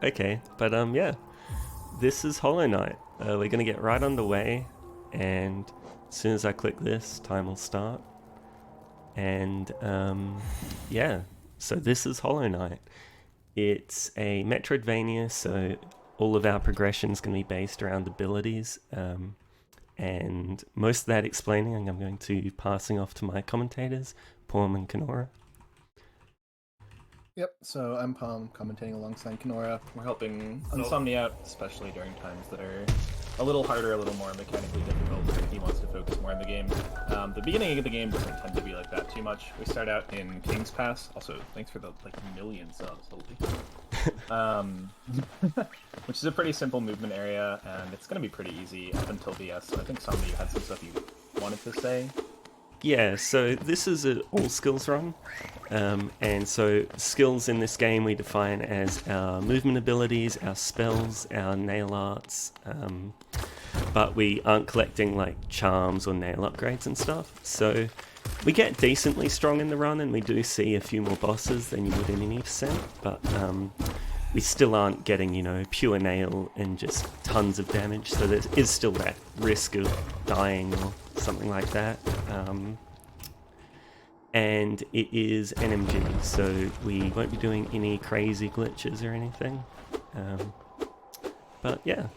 Okay, but yeah, this is Hollow Knight. We're gonna get right underway, and as soon as I click this, time will start. And yeah, so this is Hollow Knight. It's a Metroidvania, so all of our progression is going to be based around abilities. And most of that explaining, I'm going to be passing off to my commentators, Paul and Kenora. Yep, so I'm Palm, commentating alongside Kenora. We're helping ins0mnia out, especially during times that are a little harder, a little more mechanically difficult, where he wants to focus more on the game. The beginning of the game doesn't tend to be like that too much. We start out in King's Pass. Also, thanks for the million subs, holy. Which is a pretty simple movement area, and it's going to be pretty easy up until VS. So I think some of you had some stuff you wanted to say. Yeah, so this is an all skills run, and so skills in this game we define as our movement abilities, our spells, our nail arts, but we aren't collecting like charms or nail upgrades and stuff. So we get decently strong in the run, and we do see a few more bosses than you would in any percent, but we still aren't getting, you know, pure nail and just tons of damage, so there is still that risk of dying or something like that. And it is NMG, so we won't be doing any crazy glitches or anything. But yeah.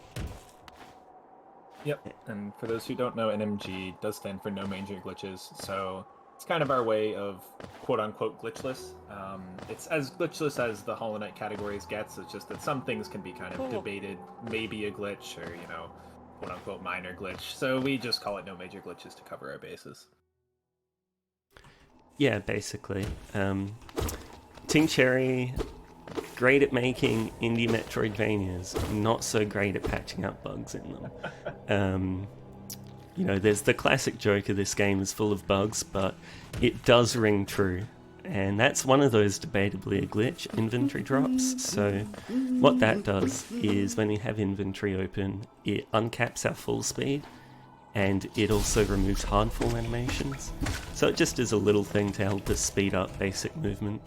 Yep, and for those who don't know, NMG does stand for no major glitches, so it's kind of our way of quote-unquote glitchless. It's as glitchless as the Hollow Knight categories gets, it's just that some things can be kind of debated, maybe a glitch, or, you know, quote-unquote minor glitch, so we just call it no major glitches to cover our bases. Yeah, basically. Team Cherry, great at making indie Metroidvanias, not so great at patching up bugs in them. You know, there's the classic joke of this game is full of bugs, but it does ring true. And that's one of those debatably a glitch, inventory drops. So what that does is when we have inventory open, it uncaps our full speed, and it also removes hardfall animations. So it just is a little thing to help us speed up basic movement.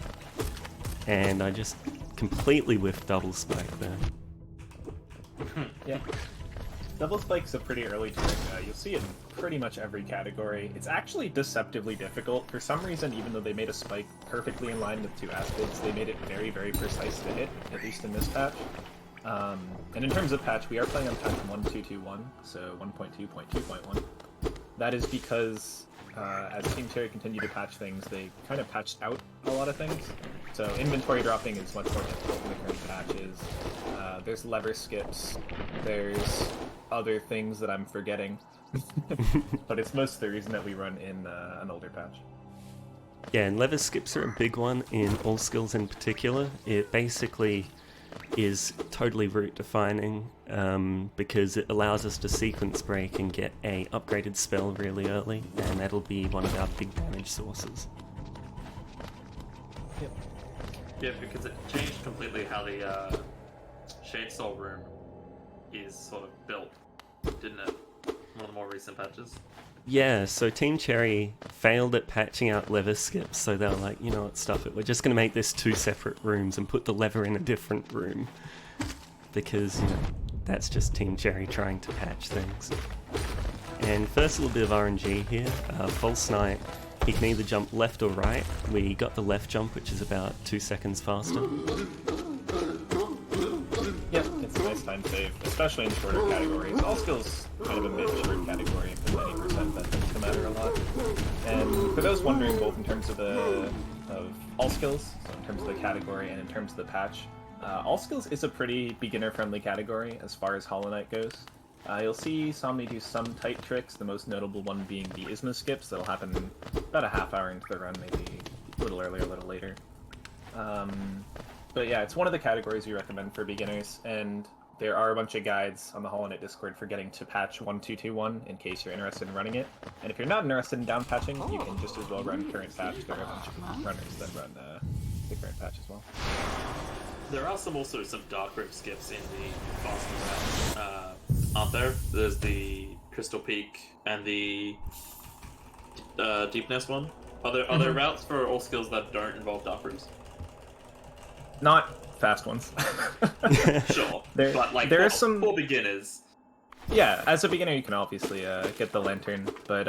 And I just completely whiffed double spike there. Yeah. Double spike's a pretty early trick. You'll see it in pretty much every category. It's actually deceptively difficult. For some reason, even though they made a spike perfectly in line with two aspids, they made it very, very precise to hit, at least in this patch. And in terms of patch, we are playing on patch 1221, so 1.2.2.1. That is because as Team Cherry continued to patch things, they kind of patched out a lot of things. So inventory dropping is much more difficult in the current patches. There's lever skips. There's other things that I'm forgetting. But it's most the reason that we run in an older patch. Yeah, and lever skips are a big one in all skills in particular. It basically is totally route defining because it allows us to sequence break and get a upgraded spell really early, and that'll be one of our big damage sources. Yep. Yeah, because it changed completely how the Shade Soul room is sort of built, didn't it? One of the more recent patches. Yeah, so Team Cherry failed at patching out lever skips, so they were like, you know what, stuff it, we're just going to make this two separate rooms and put the lever in a different room. Because, you know, that's just Team Cherry trying to patch things. And first, a little bit of RNG here. False Knight, he can either jump left or right. We got the left jump, which is about 2 seconds faster. Yep, it's a nice time save, especially in shorter categories. All skills kind of a mid-short category, for many percent that tends to matter a lot. And for those wondering, both in terms of all skills, so in terms of the category and in terms of the patch, all skills is a pretty beginner-friendly category as far as Hollow Knight goes. You'll see ins0mnia do some tight tricks, the most notable one being the ISMA skips that'll happen about a half hour into the run, maybe a little earlier, a little later. But yeah, it's one of the categories we recommend for beginners, and there are a bunch of guides on the Hollow Knight Discord for getting to patch 1221 in case you're interested in running it. And if you're not interested in down patching, you can just as well run current patch. There are a bunch of runners that run the current patch as well. There are also some dark rope skips in the faster route, aren't there? There's the Crystal Peak and the Deepness one. Are there routes for all skills that don't involve dark rooms? Not fast ones. Sure, There- but like there for, are some- for beginners. Yeah, as a beginner, you can obviously get the lantern, but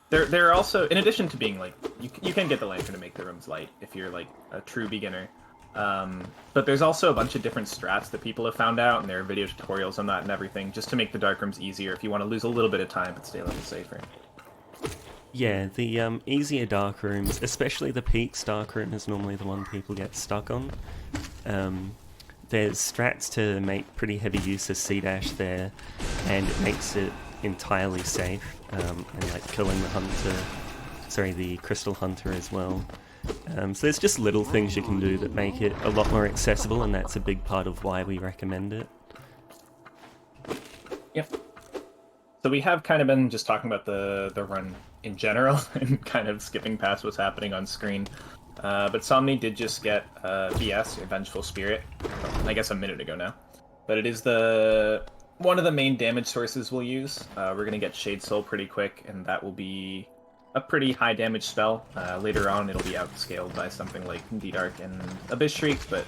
there are also, in addition to being like, you can get the lantern to make the rooms light if you're like a true beginner. But there's also a bunch of different strats that people have found out, and there are video tutorials on that and everything, just to make the dark rooms easier if you want to lose a little bit of time but stay a little safer. Yeah, the easier dark rooms, especially the peaks dark room, is normally the one people get stuck on. There's strats to make pretty heavy use of C-dash there, and it makes it entirely safe, and like killing the crystal hunter as well. So there's just little things you can do that make it a lot more accessible, and that's a big part of why we recommend it. Yep. So we have kind of been just talking about the run in general and kind of skipping past what's happening on screen. But ins0mni did just get VS, or Vengeful Spirit, I guess a minute ago now. But it is one of the main damage sources we'll use. We're going to get Shade Soul pretty quick, and that will be a pretty high damage spell. Later on, it'll be outscaled by something like D-Dark and Abyss Shriek, but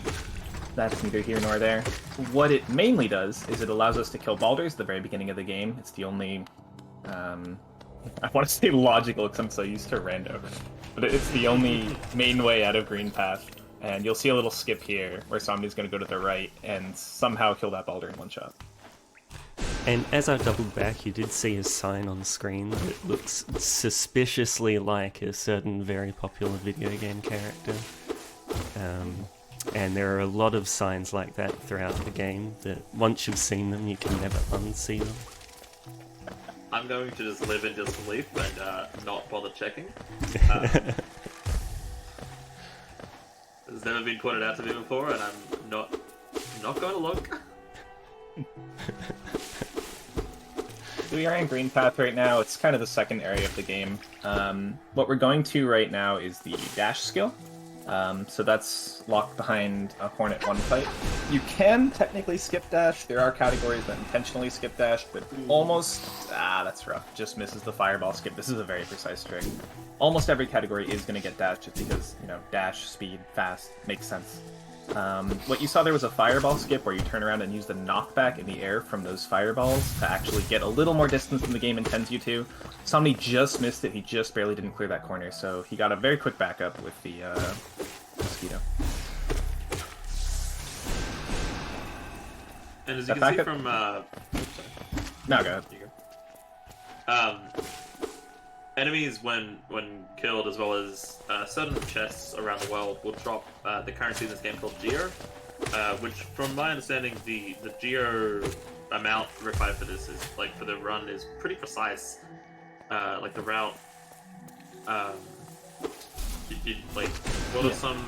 that's neither here nor there. What it mainly does is it allows us to kill Balders at the very beginning of the game. It's the only, I want to say logical because I'm so used to rando, but it's the only main way out of Green Path. And you'll see a little skip here where ins0mni's going to go to the right and somehow kill that Balder in one shot. And as I doubled back, you did see a sign on screen that looks suspiciously like a certain very popular video game character. And there are a lot of signs like that throughout the game that once you've seen them, you can never unsee them. I'm going to just live in disbelief and not bother checking. It's never been pointed out to me before, and I'm not going to look. We are in Green Path right now. It's kind of the second area of the game. What we're going to right now is the dash skill. So that's locked behind a Hornet 1 fight. You can technically skip dash. There are categories that intentionally skip dash, but almost... that's rough. Just misses the fireball skip. This is a very precise trick. Almost every category is going to get dash just because, dash, speed, fast, makes sense. What you saw there was a fireball skip where you turn around and use the knockback in the air from those fireballs to actually get a little more distance than the game intends you to. ins0mni just missed it. He just barely didn't clear that corner, so he got a very quick backup with the mosquito. And as That you can see backup- from... No, go ahead. Enemies, when killed, as well as certain chests around the world, will drop the currency in this game called Geo, which, from my understanding, the Geo amount required for this is, for the run is pretty precise. The route, what are some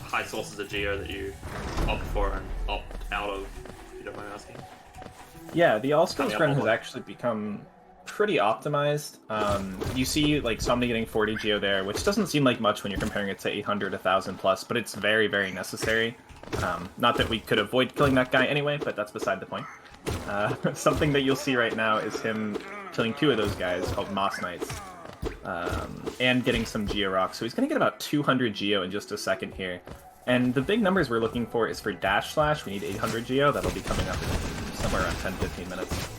high sources of Geo that you opt for and opt out of, if you don't mind asking? Yeah, the All Skills Coming up run on has what? actually become pretty optimized. You see ins0mni getting 40 Geo there, which doesn't seem like much when you're comparing it to 800, 1000 plus, but it's very, very necessary. Not that we could avoid killing that guy anyway, but that's beside the point. Something that you'll see right now is him killing 2 of those guys called Moss Knights, and getting some Geo Rocks. So he's going to get about 200 Geo in just a second here. And the big numbers we're looking for is for Dash Slash, we need 800 Geo. That'll be coming up in somewhere around 10-15 minutes.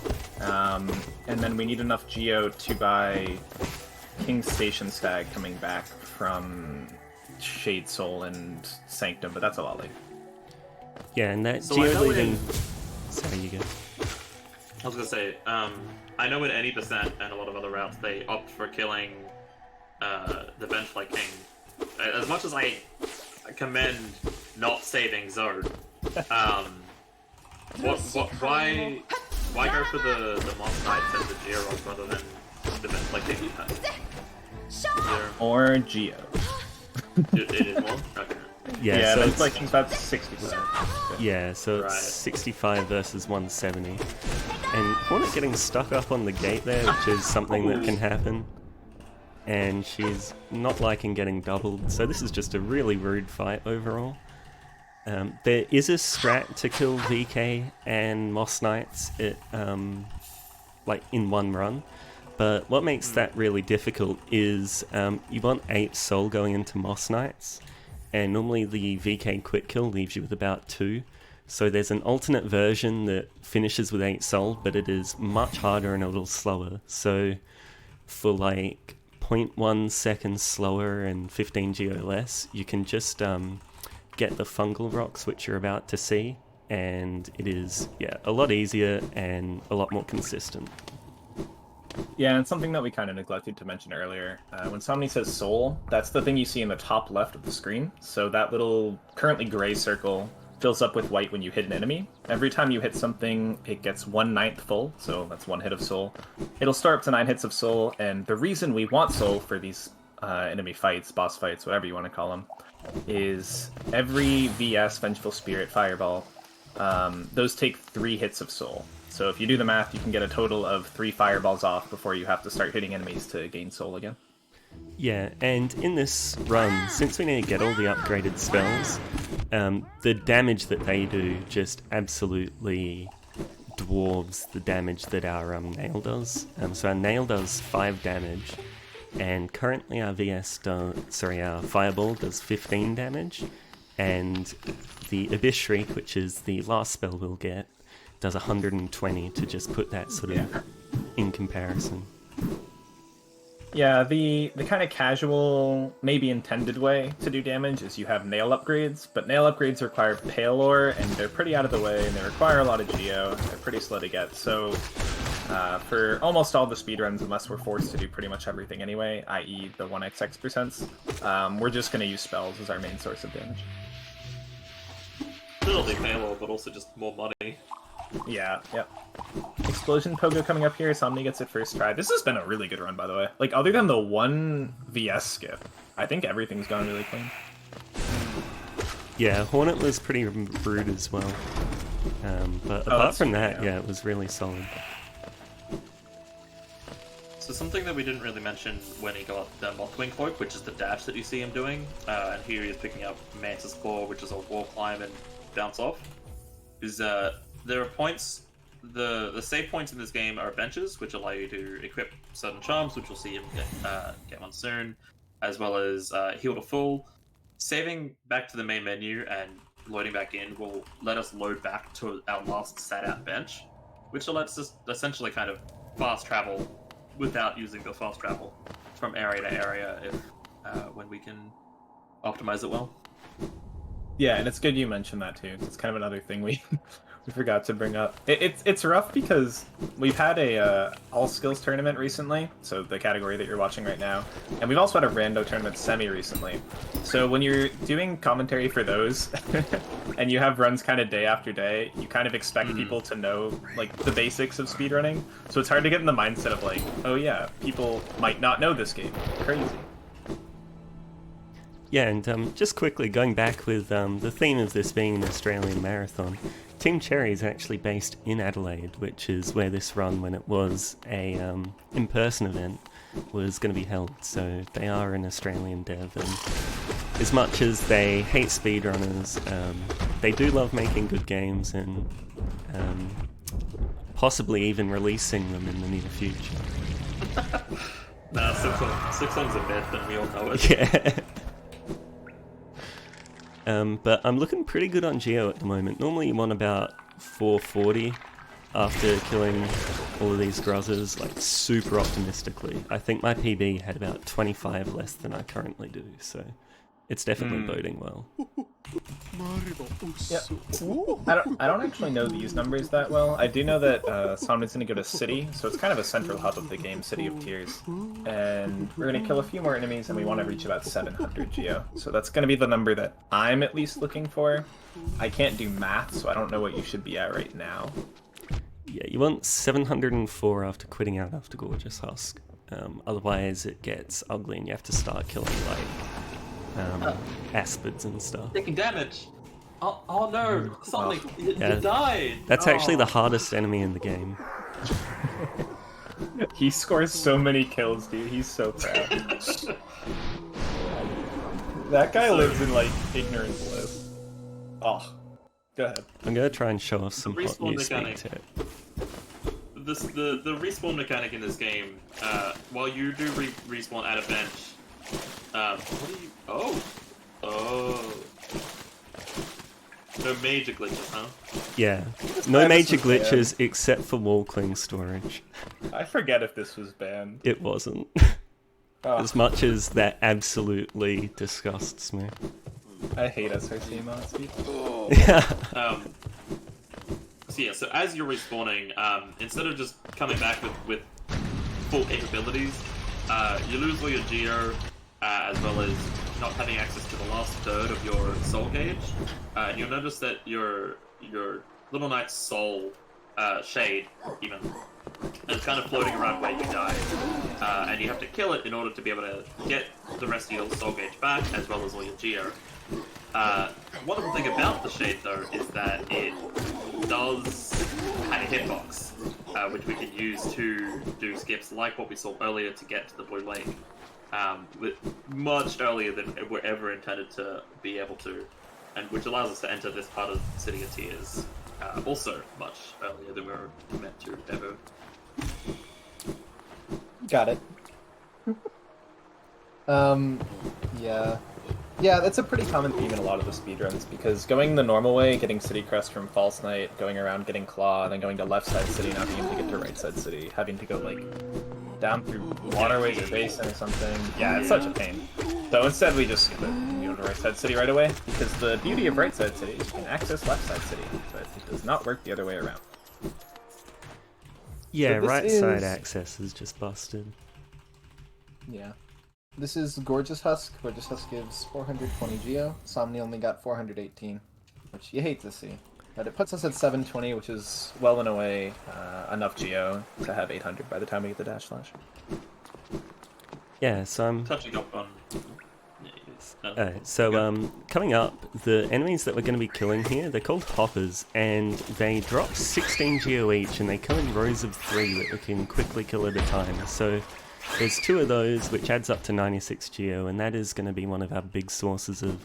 And then we need enough Geo to buy King's Station Stag coming back from Shade Soul and Sanctum, but that's a lot later. Yeah, and that So I know geoleading... Sorry, you go. I was gonna say, I know in any percent and a lot of other routes they opt for killing the Benchlight King. As much as I commend not saving Zod, why go for the Moss Knights and the Georods rather than the Benchlight King? Or Geo. It is more? Okay. Yeah, so that's it's, like about 60%. yeah, so it's Right. 65 versus 170. And Hornet getting stuck up on the gate there, which is something that can happen. And she's not liking getting doubled, so this is just a really rude fight overall. There is a strat to kill VK and Moss Knights in one run, but what makes that really difficult is you want 8 soul going into Moss Knights, and normally the VK quick kill leaves you with about 2. So there's an alternate version that finishes with 8 soul, but it is much harder and a little slower. So for like 0.1 seconds slower and 15 geo less, you can just get the fungal rocks, which you're about to see, and it is a lot easier and a lot more consistent. Yeah, and something that we kind of neglected to mention earlier, when somebody says soul, that's the thing you see in the top left of the screen. So that little currently gray circle fills up with white when you hit an enemy. Every time you hit something, it gets 1/9 full, so that's 1 hit of soul. It'll start up to 9 hits of soul, and the reason we want soul for these enemy fights, boss fights, whatever you want to call them, is every VS, Vengeful Spirit, Fireball, those take 3 hits of soul. So if you do the math, you can get a total of 3 fireballs off before you have to start hitting enemies to gain soul again. Yeah, and in this run, since we need to get all the upgraded spells, the damage that they do just absolutely dwarves the damage that our nail does. So our nail does 5 damage, and currently our our fireball does 15 damage, and the Abyss Shriek, which is the last spell we'll get, does 120, to just put that sort of in comparison. Yeah, the kind of casual, maybe intended way to do damage is you have nail upgrades, but nail upgrades require pale ore, and they're pretty out of the way, and they require a lot of geo, and they're pretty slow to get. So for almost all the speedruns, unless we're forced to do pretty much everything anyway, i.e. the 1xx%, we're just going to use spells as our main source of damage. Still the payload, but also just more money. Yeah, yep. Explosion Pogo coming up here. ins0mnia gets it first try. This has been a really good run, by the way. Like, other than the one VS skip, I think everything's gone really clean. Yeah, Hornet was pretty rude as well. But apart from that, it was really solid. So something that we didn't really mention when he got the Mothwing Cloak, which is the dash that you see him doing, and here he is picking up Mantis Claw, which is a wall climb and bounce off, is there are points, the save points in this game are benches, which allow you to equip certain charms, which we'll see him get one soon, as well as heal to full. Saving back to the main menu and loading back in will let us load back to our last sat out bench, which lets us essentially kind of fast travel without using the fast travel from area to area if when we can optimize it well. Yeah, and it's good you mentioned that too. It's kind of another thing we forgot to bring up. It's rough because we've had a all skills tournament recently, so the category that you're watching right now, and we've also had a rando tournament semi recently. So when you're doing commentary for those, and you have runs kind of day after day, you kind of expect people to know like the basics of speedrunning. So it's hard to get in the mindset of like, oh yeah, people might not know this game. Crazy. Yeah, and just quickly going back with the theme of this being an Australian marathon, Team Cherry is actually based in Adelaide, which is where this run, when it was a in-person event, was going to be held. So they are an Australian dev, and as much as they hate speedrunners, they do love making good games and possibly even releasing them in the near future. Nah, 6 one's a myth, and we all know it. Yeah. But I'm looking pretty good on Geo at the moment. Normally you want about 440 after killing all of these Grozzers, like super optimistically. I think my PB had about 25 less than I currently do, so it's definitely boding well. Yeah. I don't actually know these numbers that well. I do know that ins0mnia's going to go to City, so it's kind of a central hub of the game, City of Tears. And we're going to kill a few more enemies, and we want to reach about 700 Geo. So that's going to be the number that I'm at least looking for. I can't do math, so I don't know what you should be at right now. Yeah, you want 704 after quitting out after Gorgeous Husk. Otherwise it gets ugly and you have to start killing like aspids and stuff. Taking damage! Oh no! Something! You died! That's actually the hardest enemy in the game. He scores so many kills, dude. He's so proud. That guy lives in, like, ignorant bliss. Oh, go ahead. I'm gonna try and show off some hot Respawn new speed mechanic. tech. The respawn mechanic in this game, while you do respawn at a bench, what do you... Oh! Oh. No major glitches, huh? Yeah, Just no glad this major was banned. glitches except for wall cling storage. I forget if this was banned. It wasn't. Oh, As much as that absolutely disgusts me. I hate SRC mods, people. Yeah. So as you're respawning, instead of just coming back with full capabilities, you lose all your geo, as well as not having access to the last third of your soul gauge. And you'll notice that your Little Knight's soul shade, even, is kind of floating around where you died. And you have to kill it in order to be able to get the rest of your soul gauge back, as well as all your geo. Wonderful thing about the shade, though, is that it does have a hitbox, which we can use to do skips like what we saw earlier to get to the Blue Lake, much earlier than we're ever intended to be able to, and which allows us to enter this part of City of Tears also much earlier than we were meant to ever. Got it. Yeah. Yeah, that's a pretty common theme in a lot of the speedruns, because going the normal way, getting City Crest from False Knight, going around getting Claw, then going to left side city, not being able to get to right side city, having to go, like, down through waterways or basin or something. Yeah, it's such a pain. So instead we just skip it and go to right side city right away, because the beauty of right side city is you can access left side city, but it does not work the other way around. Yeah, So this right side is- access is just busted. Yeah. This is Gorgeous Husk. Gorgeous Husk gives 420 geo. ins0mnia only got 418, which you hate to see. But it puts us at 720, which is well and away enough geo to have 800 by the time we get the dash slash. Yeah, so I'm... Touching up on... Coming up, the enemies that we're going to be killing here, they're called hoppers, and they drop 16 geo each, and they come in rows of 3 that we can quickly kill at a time. So there's 2 of those, which adds up to 96 geo, and that is going to be one of our big sources of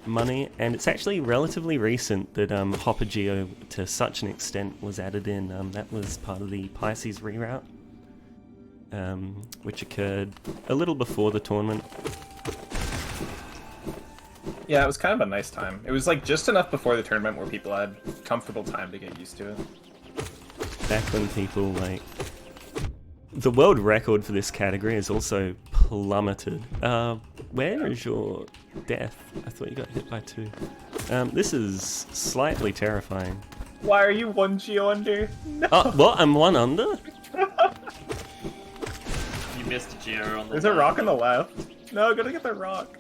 money. And it's actually relatively recent that hopper geo, to such an extent, was added in. That was part of the Pisces reroute, which occurred a little before the tournament. Yeah, it was kind of a nice time. It was like just enough before the tournament where people had comfortable time to get used to it. Back when people, like... The world record for this category is also plummeted. Where is your death? I thought you got hit by 2. This is slightly terrifying. Why are you 1 geo under? No. Oh, what? I'm 1 under? You missed a geo on the There's a rock on the left. No, go to get the rock.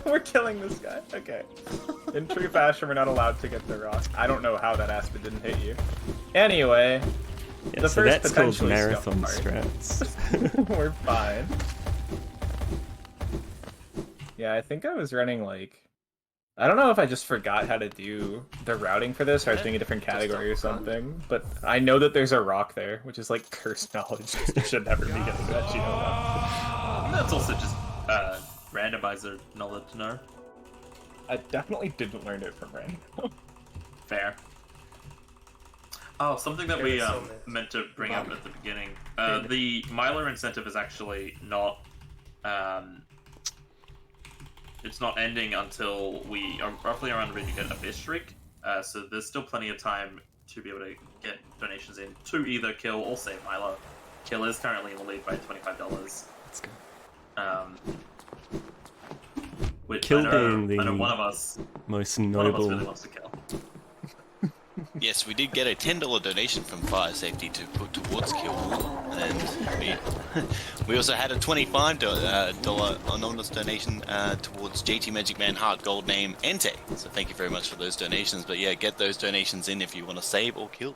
We're killing this guy. Okay. In true fashion, we're not allowed to get the rock. I don't know how that aspen didn't hit you. Anyway, Yeah, the so first that's called potentially marathon scuffed part. strats. We're fine. Yeah, I think I was running like... I don't know if I just forgot how to do the routing for this, or I was doing a different category or something, but I know that there's a rock there, which is like cursed knowledge. You should never be getting that geo now. That's also just randomizer knowledge to know. I definitely didn't learn it from Random. Fair. Oh, something that There we is so many. meant to bring up at the beginning. The Miler incentive is actually not... it's not ending until we are roughly around ready to get Abyss Streak. So there's still plenty of time to be able to get donations in to either kill or save Milo. Kill is currently in the lead by $25. Let's go. Which Kill I know, being the I know one of us most really noble... wants to kill. Yes, we did get a $10 donation from Fire Safety to put towards Kill, and we also had a $25 anonymous donation towards JT Magic Man Heart Gold Name Ente. So thank you very much for those donations. But yeah, get those donations in if you want to save or kill.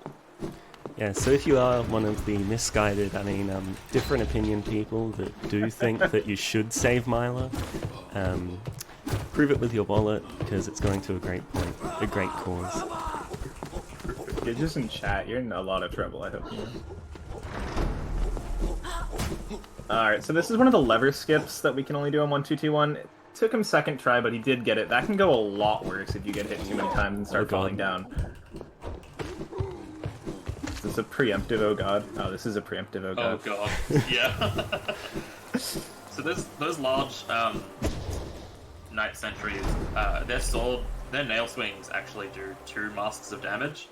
Yeah, so if you are one of the misguided, different opinion people that do think that you should save Mila, prove it with your wallet, because it's going to a great point, a great cause. You're just in chat. You're in a lot of trouble, I hope you know. Alright, so this is one of the lever skips that we can only do on 1-2-2-1. It took him second try, but he did get it. That can go a lot worse if you get hit too many times and start Oh, God. falling down. Is this a preemptive oh god? Oh, this is a preemptive oh god. Oh god, yeah. So those large Night Sentries, their nail swings actually do 2 masks of damage.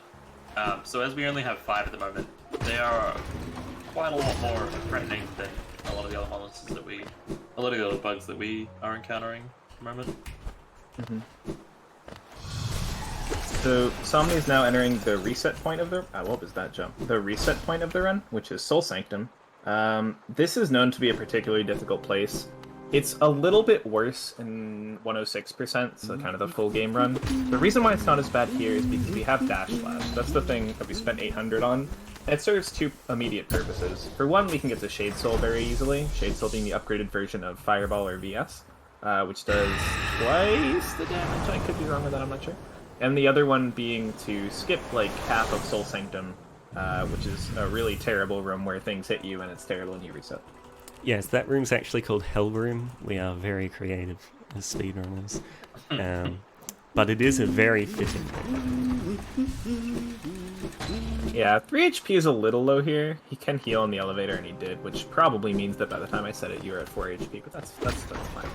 So as we only have 5 at the moment, they are quite a lot more threatening than a lot of the other monsters a lot of the other bugs that we are encountering at the moment. So Somni is now entering the reset point of the what was that jump? The reset point of the run, which is Soul Sanctum. This is known to be a particularly difficult place. It's a little bit worse in 106%, so kind of the full game run. The reason why it's not as bad here is because we have Dash Slash. That's the thing that we spent 800 on. And it serves 2 immediate purposes. For one, we can get to Shade Soul very easily. Shade Soul being the upgraded version of Fireball or VS, which does twice the damage. I could be wrong with that, I'm not sure. And the other one being to skip like half of Soul Sanctum, which is a really terrible room where things hit you and it's terrible and you reset. Yes, that room's actually called Hell Room. We are very creative as speedrunners. But it is a very fitting name. Yeah, 3 HP is a little low here. He can heal in the elevator, and he did, which probably means that by the time I said it, you were at 4 HP, but that's fine.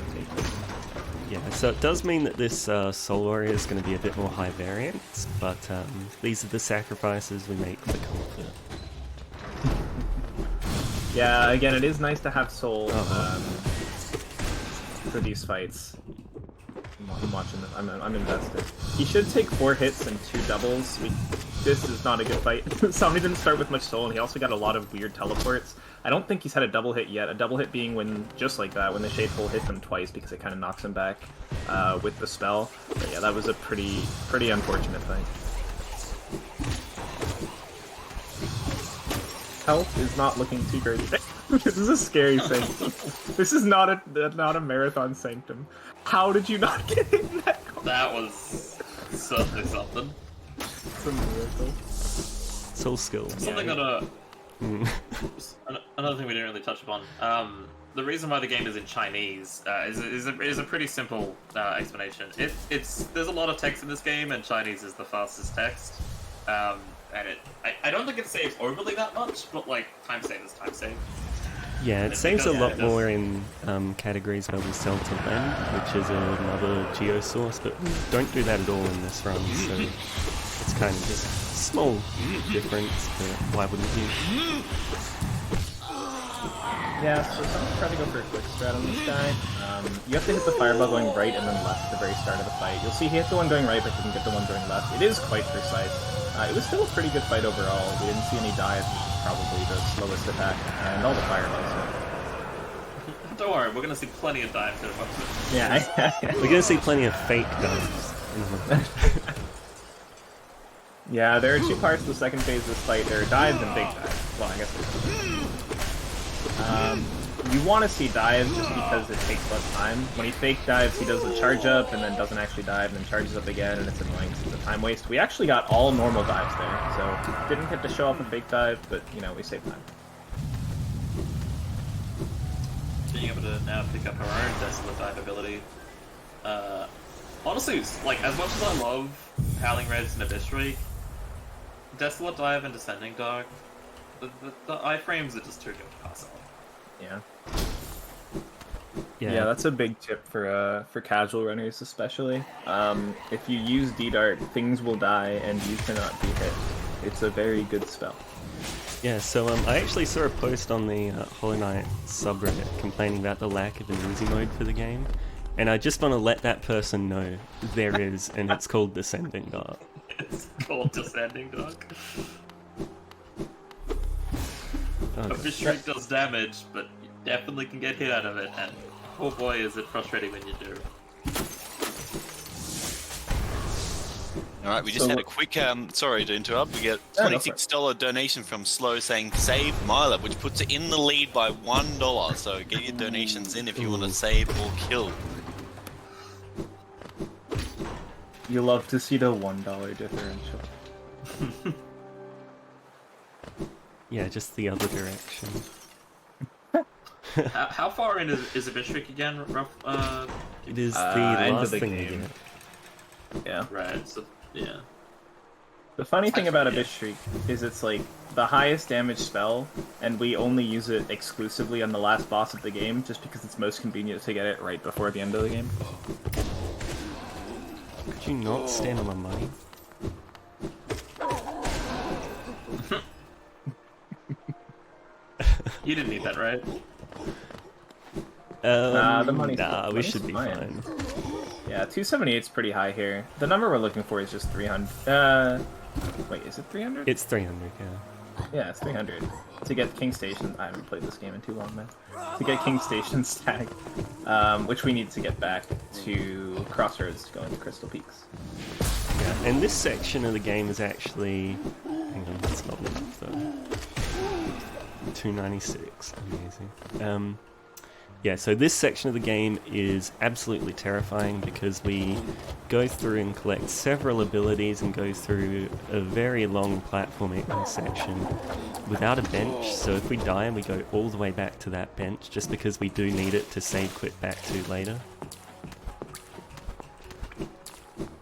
Yeah, so it does mean that this Soul Warrior is going to be a bit more high variance, but these are the sacrifices we make for comfort. Yeah, again, it is nice to have Soul for these fights. I'm watching them. I'm invested. He should take 4 hits and 2 doubles. This is not a good fight. Somebody didn't start with much soul, and he also got a lot of weird teleports. I don't think he's had a double hit yet. A double hit being when, just like that, when the Shade Soul hits him twice because it kind of knocks him back with the spell. But yeah, that was a pretty unfortunate fight. Health is not looking too great. This is a scary sanctum. This is not a marathon sanctum. How did you not get in that goal? That was certainly something. It's a miracle. Soul skills. Something that another thing we didn't really touch upon. The reason why the game is in Chinese is a pretty simple explanation. There's a lot of text in this game, and Chinese is the fastest text. And I don't think it saves overly that much, but like time save is time save. Yeah, it saves a lot more in categories where we sell to them, which is another geo source, but we don't do that at all in this run, so it's kind of just a small difference, but why wouldn't you? Yeah, so someone's trying to go for a quick strat on this guy. You have to hit the fireball going right and then left at the very start of the fight. You'll see he hit the one going right, but didn't get the one going left. It is quite precise. It was still a pretty good fight overall. We didn't see any dives, which is probably the slowest attack, and all the fireballs. Don't worry, we're gonna see plenty of dives in a bunch of Yeah, We're going to see plenty of fake dives. yeah, there are 2 parts to the second phase of this fight. There are dives and big dives. Well, I guess there's you want to see dives just because it takes less time. When he fake dives, he does a charge up and then doesn't actually dive and then charges up again, and it's annoying because it's a time waste. We actually got all normal dives there, so didn't get to show off a fake dive, but you know, we saved time. being able to now pick up our own Desolate Dive ability. Honestly, like, as much as I love Howling Reds and Abyss Shriek, Desolate Dive and Descending Dark, the iframes are just too good to pass on. Yeah. Yeah. Yeah, that's a big tip for casual runners especially. If you use D-Dart, things will die and you cannot be hit. It's a very good spell. Yeah, so I actually saw a post on the Hollow Knight subreddit complaining about the lack of an easy mode for the game, and I just want to let that person know there is, and it's called Descending Dark. It's called Descending Dark. Abyss Shriek does damage, but you definitely can get hit out of it, and oh boy is it frustrating when you do. Alright, we just had a quick, sorry to interrupt, we get $26 donation from Slow saying save Mila, which puts it in the lead by $1, so get your donations in if you want to save or kill. You love to see the $1 differential. Yeah, just the other direction. How far in is Abyss Shriek again, rough? It is the end last of the thing game. you get. Yeah. Right, so, yeah. The funny thing about Abyss Shriek is it's like the highest damage spell, and we only use it exclusively on the last boss of the game, just because it's most convenient to get it right before the end of the game. Could you not stand on my money? You didn't need that, right? The money's we should be fine. Yeah, 278 is pretty high here. The number we're looking for is just 300. Wait, is it 300? It's 300, yeah. Yeah, it's 300. To get King Station, I haven't played this game in too long, man. To get King Station stack, which we need to get back to Crossroads to go into Crystal Peaks. Yeah, and this section of the game is actually... Hang on, that's not enough, though. 296, amazing. Yeah, so this section of the game is absolutely terrifying because we go through and collect several abilities and go through a very long platforming section without a bench. So if we die, we go all the way back to that bench just because we do need it to save quit back to later.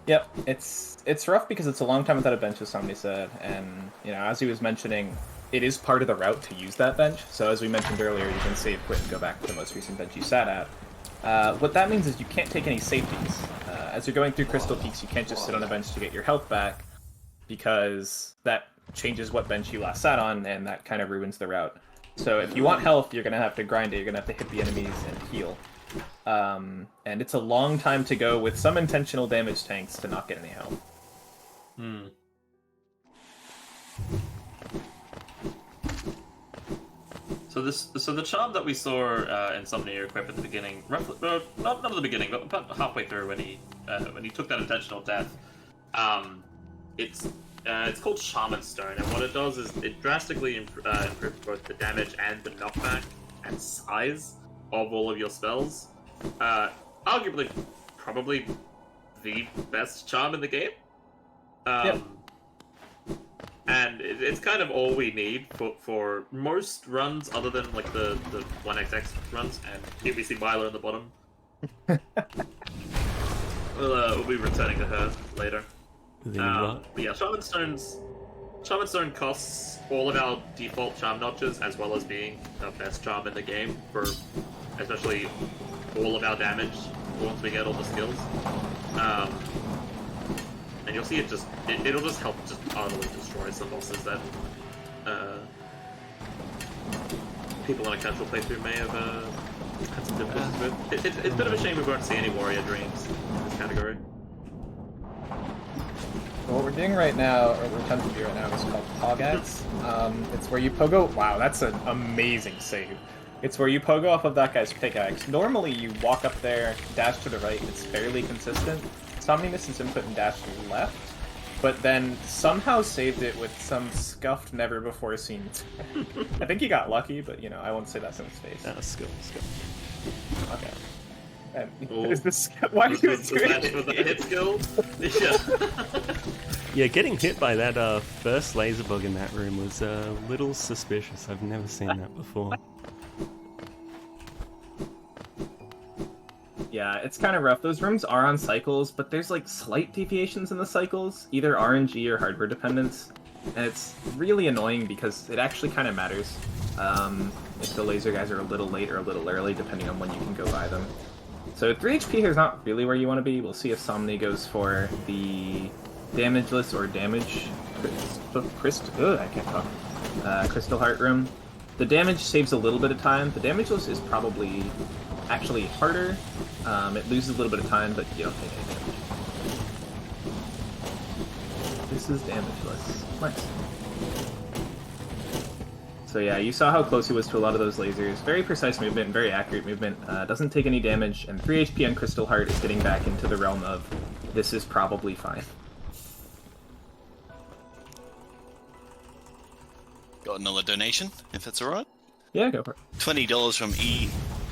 Yep, it's rough because it's a long time without a bench, as somebody said, and as he was mentioning, it is part of the route to use that bench. So as we mentioned earlier, you can save quit and go back to the most recent bench you sat at. What that means is you can't take any safeties. As you're going through Crystal Peaks, you can't just sit on a bench to get your health back, because that changes what bench you last sat on, and that kind of ruins the route. So if you want health, you're going to have to grind it. You're going to have to hit the enemies and heal. And it's a long time to go with some intentional damage tanks to not get any health. So the charm that we saw ins0mnia equip at the beginning, roughly, not at the beginning, but about halfway through when he took that intentional death, it's called Shaman Stone, and what it does is it drastically improves both the damage and the knockback and size of all of your spells. Arguably, probably the best charm in the game. Yep. And it's kind of all we need for most runs, other than like the 1xx runs, and here we see Milo in the bottom. We'll be returning to her later. But yeah, Shaman Stone costs all of our default charm notches, as well as being the best charm in the game for especially all of our damage once we get all the skills. And you'll see it'll just help just utterly destroy some bosses that people on a casual playthrough may have had some difficulties with. It's a bit of a shame we won't see any Warrior Dreams in this category. What we're doing right now, or we're attempting to do right now, is called Pogads. It's where you pogo... Wow, that's an amazing save. It's where you pogo off of that guy's pickaxe. Normally, you walk up there, dash to the right, and it's fairly consistent. ins0mnia missed his input and dashed left, but then somehow saved it with some scuffed, never-before-seen... I think he got lucky, but, I won't say that's in his face. Skill. Okay. Is this... Why are you doing that for the hit skill? Yeah. Yeah, getting hit by that first laser bug in that room was a little suspicious. I've never seen that before. Yeah, it's kind of rough. Those rooms are on cycles, but there's like slight deviations in the cycles, either RNG or hardware dependence, and it's really annoying because it actually kind of matters if the laser guys are a little late or a little early, depending on when you can go by them. So 3 HP here is not really where you want to be. We'll see if ins0mnia goes for the damageless or damage Crystal Heart room. The damage saves a little bit of time. The damageless is probably actually harder. It loses a little bit of time, but you don't take any damage. This is damageless. Nice. So yeah, you saw how close he was to a lot of those lasers. Very precise movement, very accurate movement. Doesn't take any damage, and 3 HP on Crystal Heart is getting back into the realm of this is probably fine. Got another donation, if that's alright? Yeah, go for it. $20 from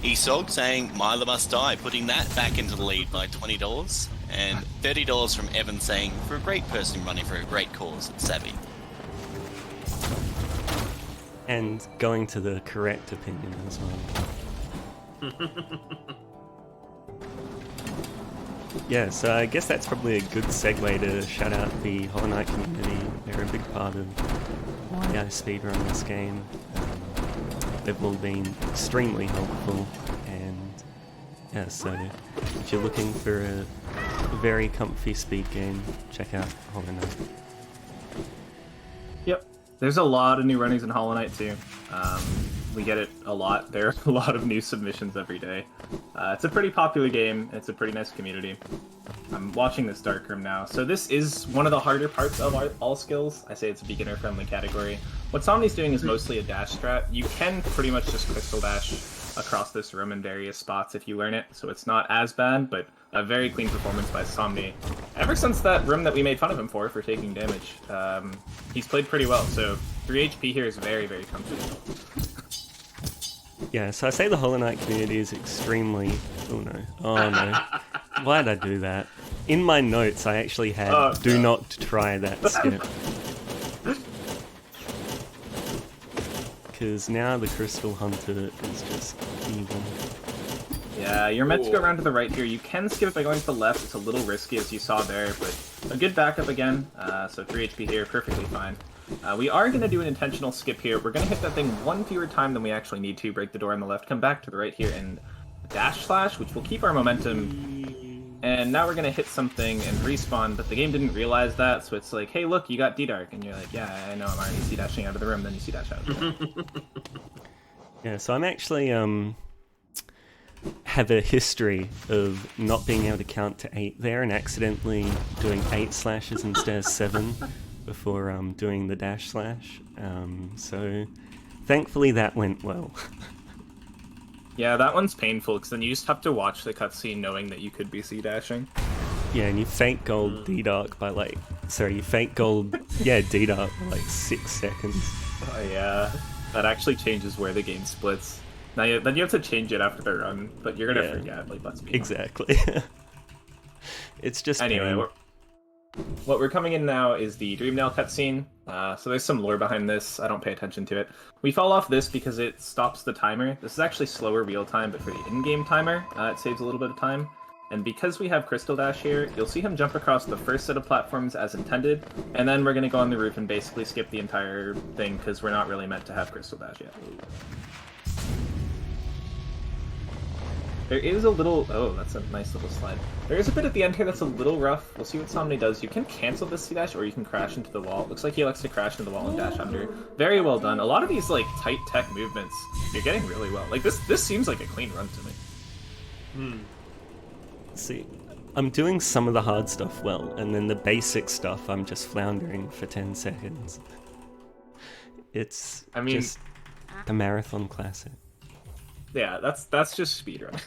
ESOG saying Milo must die, putting that back into the lead by $20. And $30 from Evan saying, for a great person running for a great cause, it's savvy. And going to the correct opinion as well. Yeah, so I guess that's probably a good segue to shout out the Hollow Knight community. They're a big part of why I speedrun this game. They've all been extremely helpful, and yeah, so if you're looking for a very comfy speed game, check out Hollow Knight. Yep. There's a lot of new runnings in Hollow Knight too. We get it a lot. There are a lot of new submissions every day. It's a pretty popular game. It's a pretty nice community. I'm watching this Darkroom now. So this is one of the harder parts of all skills. I say it's a beginner-friendly category. What Somni's doing is mostly a dash strat. You can pretty much just crystal dash across this room in various spots if you learn it, so it's not as bad, but a very clean performance by Somni. Ever since that room that we made fun of him for taking damage, he's played pretty well, so 3 HP here is very, very comfortable. Yeah, so I say the Hollow Knight community is extremely... Oh no. Why did I do that? In my notes, I actually had do not try that skip. Because now the Crystal Hunter is just evil. Yeah, you're meant to go around to the right here. You can skip it by going to the left. It's a little risky, as you saw there, but a good backup again. So 3 HP here, perfectly fine. We are going to do an intentional skip here. We're going to hit that thing one fewer time than we actually need to. Break the door on the left, come back to the right here, and dash slash, which will keep our momentum. And now we're going to hit something and respawn, but the game didn't realize that, so it's like, hey, look, you got D-Dark. And you're like, yeah, I know, I'm already C-dashing out of the room, then you C-dash out of the room. Yeah, so I'm actually... have a history of not being able to count to 8 there and accidentally doing 8 slashes instead of 7 before doing the dash slash. So thankfully that went well. Yeah, that one's painful because then you just have to watch the cutscene knowing that you could be C-dashing. Yeah, and you fake gold D-Dark by you fake gold, D-Dark by 6 seconds. Oh yeah, that actually changes where the game splits. Now then you have to change it after the run, but you're gonna forget, let's be honest. Exactly. It's just anyway. What we're coming in now is the Dreamnail cutscene. So there's some lore behind this. I don't pay attention to it. We fall off this because it stops the timer. This is actually slower real time, but for the in-game timer, it saves a little bit of time. And because we have Crystal Dash here, you'll see him jump across the first set of platforms as intended, and then we're going to go on the roof and basically skip the entire thing because we're not really meant to have Crystal Dash yet. There is a little... Oh, that's a nice little slide. There is a bit at the end here that's a little rough. We'll see what Somni does. You can cancel this C-dash, or you can crash into the wall. Looks like he likes to crash into the wall and dash under. Very well done. A lot of these, tight tech movements, you're getting really well. This seems like a clean run to me. See, I'm doing some of the hard stuff well, and then the basic stuff I'm just floundering for 10 seconds. It's just a marathon classic. Yeah, that's just speedrun.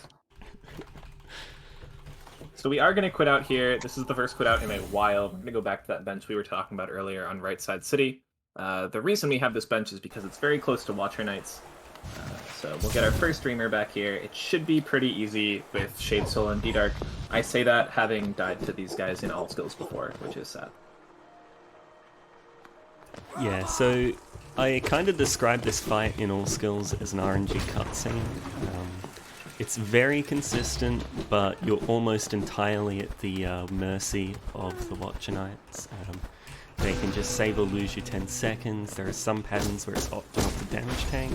So we are going to quit out here. This is the first quit out in a while. We're going to go back to that bench we were talking about earlier on Right Side City. The reason we have this bench is because it's very close to Watcher Nights. So we'll get our first streamer back here. It should be pretty easy with Shade Soul and D-Dark. I say that having died to these guys in all skills before, which is sad. Yeah, so I kind of describe this fight in all skills as an RNG cutscene. It's very consistent, but you're almost entirely at the mercy of the Watcher Knights. They can just save or lose you 10 seconds. There are some patterns where it's optimal to damage tank.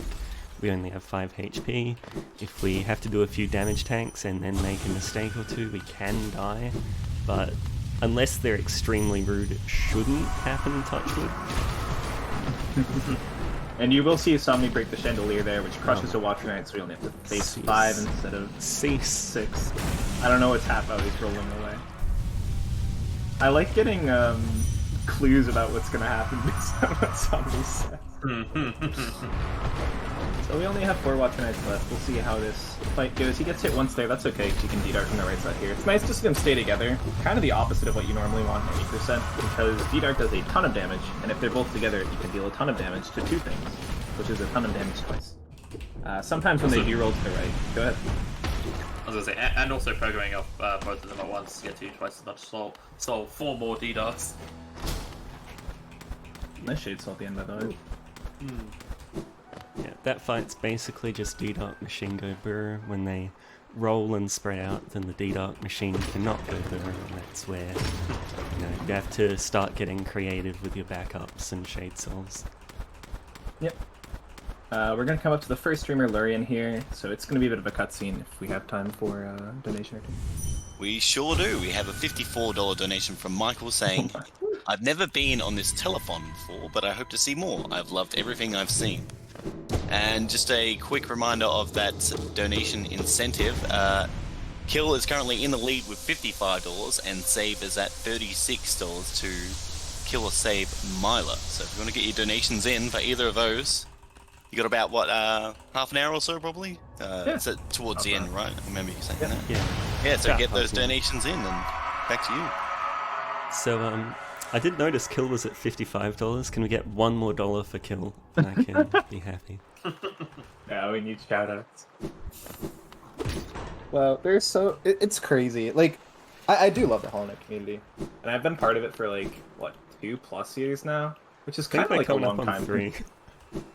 We only have 5 HP. If we have to do a few damage tanks and then make a mistake or two, we can die. But unless they're extremely rude, it shouldn't happen, touch wood. And you will see Somni break the chandelier there, which crushes a Watcher Knight, so we only have to face 5 instead of 6. I don't know what's half out, he's rolling away. I like getting clues about what's going to happen based on what Somni says. So we only have 4 Watcher Knights left. We'll see how this fight goes. He gets hit once there, that's okay, because you can D-Dark from the right side here. It's nice to see them stay together. Kind of the opposite of what you normally want 80%, because D-Dark does a ton of damage, and if they're both together, you can deal a ton of damage to 2 things, which is a ton of damage twice. Sometimes when they do roll to the right. Go ahead. I was going to say, and also programming off both of them at once to get to twice as much soul. So 4 more D-Darks. Nice Shade Soul at the end, by the way. Yeah, that fight's basically just D-Dark Machine Go Burr when they roll and spread out, then the D-Dark machine cannot go through, and that's where you have to start getting creative with your backups and shade cells. Yep. We're going to come up to the first streamer, Lurian, here, so it's going to be a bit of a cutscene if we have time for donation or two. We sure do. We have a $54 donation from Michael saying, I've never been on this telethon before, but I hope to see more. I've loved everything I've seen. And just a quick reminder of that donation incentive. Kill is currently in the lead with $55, and Save is at $36 to kill or save Myla. So if you want to get your donations in for either of those, you got about, what, half an hour or so, probably? It's towards the end, right? I remember you saying that. Yeah, so get those donations in, and back to you. So, I did notice Kill was at $55. Can we get one more dollar for Kill? And I can be happy. Yeah, we need shoutouts. Well, there's it's crazy. Like, I do love the Hollow Knight community, and I've been part of it for like what 2+ years now, which is kind of like a long time. 3.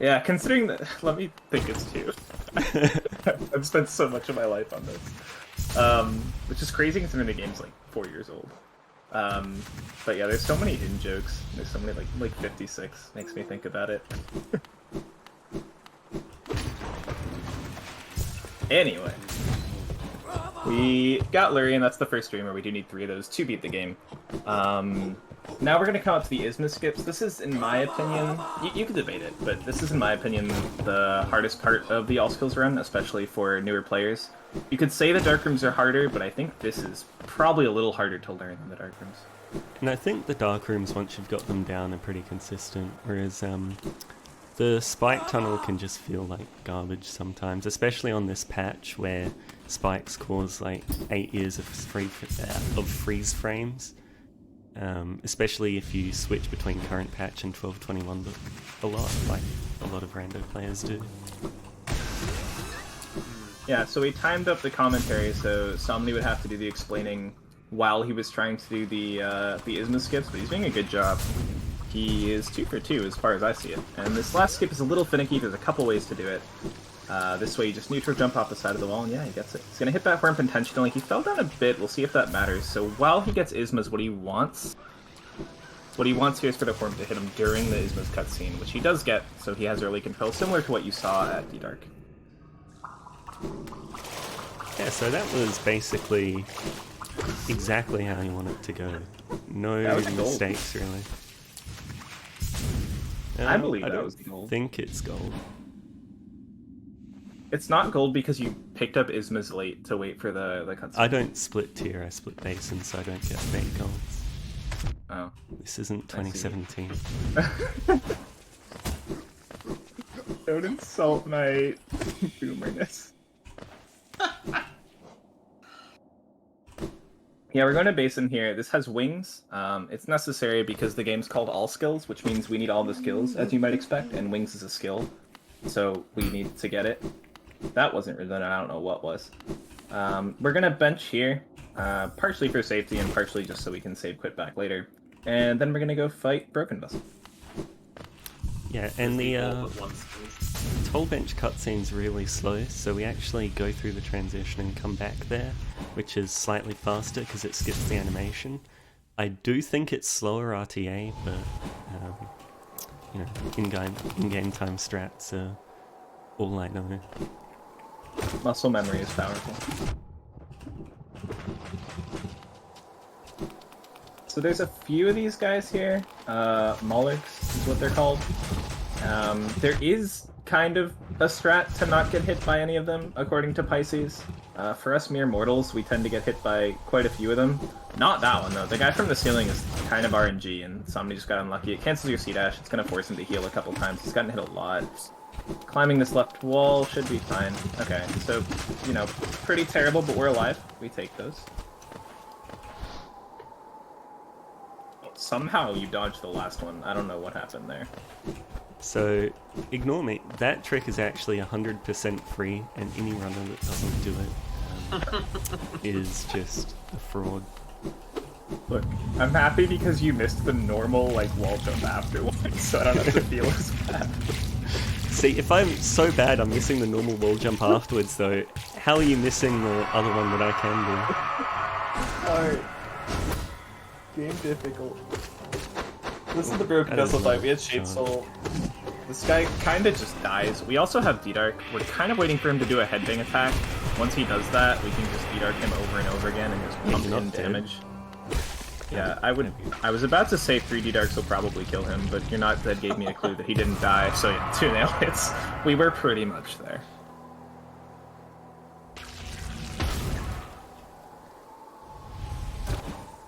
Yeah, considering that, let me think it's 2. I've spent so much of my life on this, which is crazy considering the game's like 4 years old. But yeah, there's so many in-jokes. There's so many, like 56 makes me think about it. Anyway, we got Lurian, that's the first streamer. We do need 3 of those to beat the game. Now we're going to come up to the ISMA skips. This is, in my opinion, you can debate it, but this is, in my opinion, the hardest part of the All-Skills run, especially for newer players. You could say the Dark Rooms are harder, but I think this is probably a little harder to learn than the Dark Rooms. And I think the Dark Rooms, once you've got them down, are pretty consistent, whereas the Spike Tunnel can just feel like garbage sometimes, especially on this patch where spikes cause like 8 years of freeze frames. Especially if you switch between current patch and 12.21, but a lot of rando players do. Yeah, so we timed up the commentary, so ins0mni would have to do the explaining while he was trying to do the ISMA skips, but he's doing a good job. He is 2 for 2 as far as I see it. And this last skip is a little finicky, there's a couple ways to do it. This way you just neutral jump off the side of the wall, and yeah, he gets it. He's going to hit that ramp intentionally. He fell down a bit, we'll see if that matters. So while he gets ISMAs, what he wants here is for the form to hit him during the ISMA's cutscene, which he does get, so he has early control, similar to what you saw at D-Dark. Yeah, so that was basically exactly how you want it to go. No mistakes, really. I believe that was gold. I think it's gold. It's not gold because you picked up ISMA's late to wait for the cutscene. I don't split tier, I split basin, so I don't get fake golds. Oh. This isn't 2017. Don't insult my boomerness. Yeah, we're going to basin here. This has wings. It's necessary because the game's called All Skills, which means we need all the skills, as you might expect, and wings is a skill. So we need to get it. That wasn't redundant, I don't know what was. We're going to bench here, partially for safety and partially just so we can save quit back later. And then we're going to go fight Broken Vessel. Yeah, and the toll bench cutscene's really slow, so we actually go through the transition and come back there, which is slightly faster because it skips the animation. I do think it's slower RTA, but you know, in-game time strats are all I know. Muscle memory is powerful. So there's a few of these guys here. Mollarks is what they're called. There is kind of a strat to not get hit by any of them, according to Pisces. For us mere mortals, we tend to get hit by quite a few of them. Not that one, though. The guy from the ceiling is kind of RNG, and somebody just got unlucky. It cancels your C-dash. It's going to force him to heal a couple times. He's gotten hit a lot. Climbing this left wall should be fine. Okay, so, you know, pretty terrible, but we're alive. We take those. Somehow you dodged the last one. I don't know what happened there. So, ignore me. That trick is actually 100% free, and any runner that doesn't do it is just a fraud. Look, I'm happy because you missed the normal, like, wall jump afterwards, so I don't have to feel as bad. See, if I'm so bad I'm missing the normal wall jump afterwards, though, How are you missing the other one that I can Alright. Game difficult. This is the broken vessel fight. We had Shade Soul. This guy kinda just dies. We also have D-Dark. We're kind of waiting for him to do a headbang attack. Once he does that, we can just D-Dark him over and over again and just pump He's not in dead. damage. Yeah, I was about to say 3 D-Darks will probably kill him, but You're Not Dead gave me a clue that he didn't die, so yeah, 2 nail hits. We were pretty much there.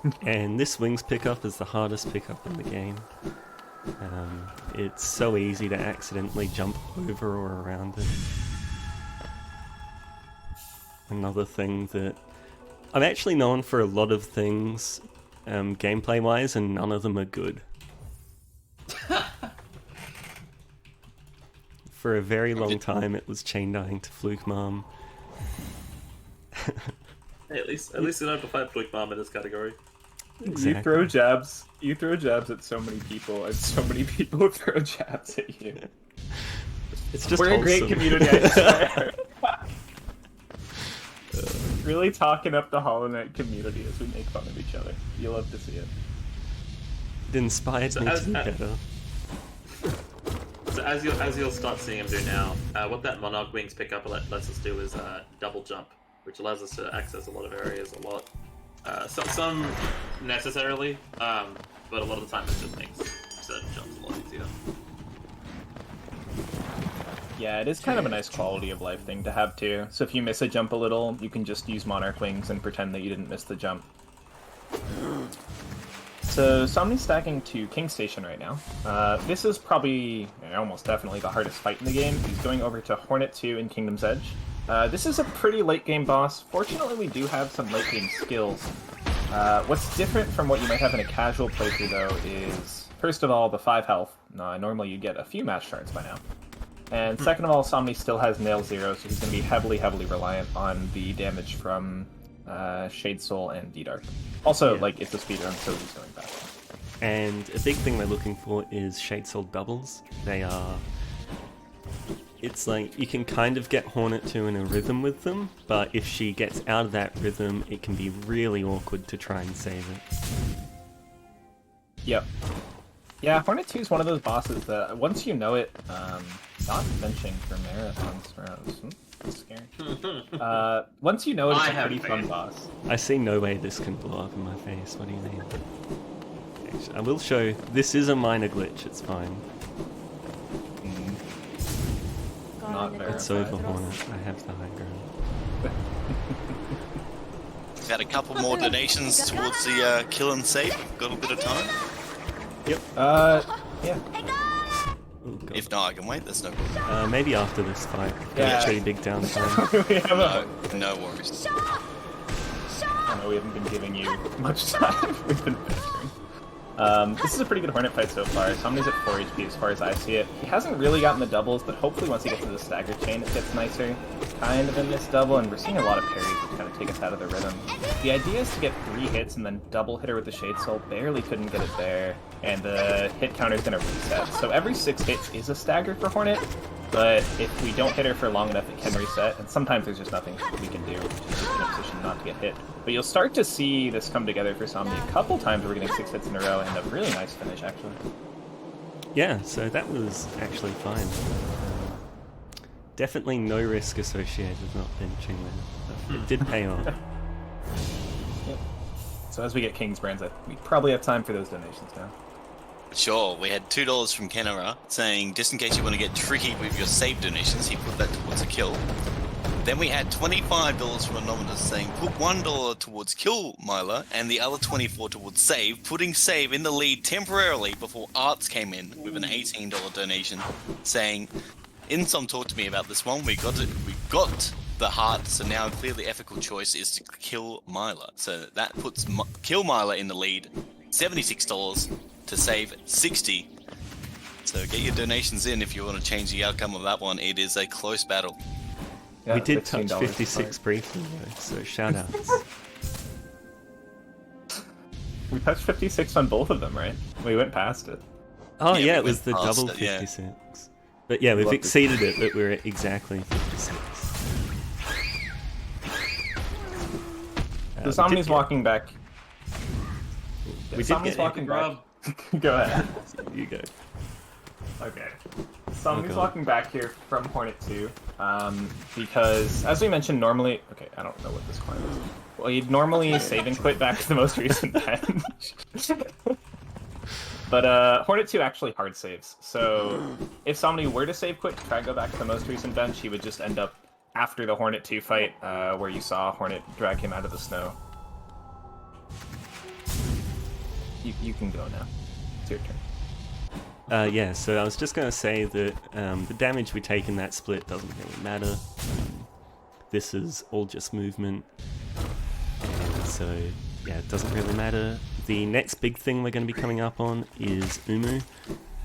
do. And this wings pickup is the hardest pickup in the game. It's so easy to accidentally jump over or around it. Another thing that I'm actually known for a lot of things gameplay wise, and none of them are good. For a very long time it was chain dying to Fluke Mom. Hey, at least we don't fight Fluke Mom in this category. Exactly. You throw jabs at so many people, and so many people throw jabs at you. It's just We're a great wholesome. community, I swear. Really talking up the Hollow Knight community as we make fun of each other. You love to see it. It inspired So me as- to be better. So as you'll start seeing him do now, what that Monarch Wings pickup lets us do is double jump, which allows us to access a lot of areas a lot. Some necessarily, but a lot of the time it just makes certain jumps a lot easier. Yeah, it is kind of a nice quality of life thing to have too. So if you miss a jump a little, you can just use Monarch Wings and pretend that you didn't miss the jump. So Somni's stacking to King Station right now. This is probably, almost definitely the hardest fight in the game. He's going over to Hornet 2 in Kingdom's Edge. This is a pretty late game boss. Fortunately, we do have some late game skills. What's different from what you might have in a casual playthrough though is, first of all, the 5 health. Normally you get a few match shards by now. And second of all, Somni still has Nail 0, so he's going to be heavily reliant on the damage from Shade Soul and D-Dark. Also, Yeah. like, it's a speedrun, so he's going fast. And a big thing we're looking for is Shade Soul doubles. They are... It's like, you can kind of get Hornet 2 in a rhythm with them, but if she gets out of that rhythm, it can be really awkward to try and save it. Yep. Yeah, Hornet 2 is one of those bosses that, once you know it, not benching for marathons, that's scary. Once you know it, it's I a have pretty fun faith. boss. I see no way this can blow up in my face. What do you mean? Actually, I will show. This is a minor glitch. It's fine. Not very. It's over Hornet. I have the high ground. We've had a couple more donations towards the kill and save. Got a bit of time. Yep. Yeah. Oh, God. If not, I can wait. There's no problem. Maybe after this fight. Yeah. Got a pretty big downtime. We have a... No worries. I know we haven't been giving you much time. We've been pestering. This is a pretty good Hornet fight so far. Somebody's at 4 HP as far as I see it. He hasn't really gotten the doubles, but hopefully once he gets to the stagger chain, it gets nicer. Kind of in this double, and we're seeing a lot of parries that kind of take us out of the rhythm. The idea is to get 3 hits and then double hit her with the Shade Soul. Barely couldn't get it there, and the hit counter is going to reset. So every 6 hits is a stagger for Hornet, but if we don't hit her for long enough, it can reset, and sometimes there's just nothing we can do. She's just in a position not to get hit. But you'll start to see this come together for Somni a couple times where we're getting 6 hits in a row and a really nice finish, actually. Yeah, so that was actually fine. Definitely no risk associated with not benching there. It did pay off. Yep. So as we get King's Brands, we probably have time for those donations now. Sure, we had $2 from Kenara saying, just in case you want to get tricky with your save donations, he put that towards a kill. Then we had $25 from Anonymous saying, put $1 towards kill Myla and the other 24 towards save, putting save in the lead temporarily before Arts came in with an $18 donation saying, ins0m talked to me about this one, we got the heart, so now clearly the ethical choice is to kill Myla. So that puts kill Myla in the lead, $76 to save 60. So get your donations in if you want to change the outcome of that one. It is a close battle. Yeah, We did touch $16 56 briefly though, so shout outs. We touched 56 on both of them, right? We went past it. Oh Yeah, yeah, we it was went the past double it, yeah. 56. But yeah, we've Love to exceeded it, but we're at exactly 56. The Somni's walking back. We did Somni's get walking back. Grub. Go ahead. You go. Okay. Somni's God. walking back here from Hornet 2, because, as we mentioned, normally... Okay, I don't know what this climb is. Well, you'd normally save and quit back to the most recent bench. But Hornet 2 actually hard saves, so if somebody were to save quit to try and go back to the most recent bench, he would just end up after the Hornet 2 fight, where you saw Hornet drag him out of the snow. You can go now. It's your turn. Yeah, so I was just going to say that the damage we take in that split doesn't really matter. This is all just movement. So, yeah, it doesn't really matter. The next big thing we're going to be coming up on is Umu.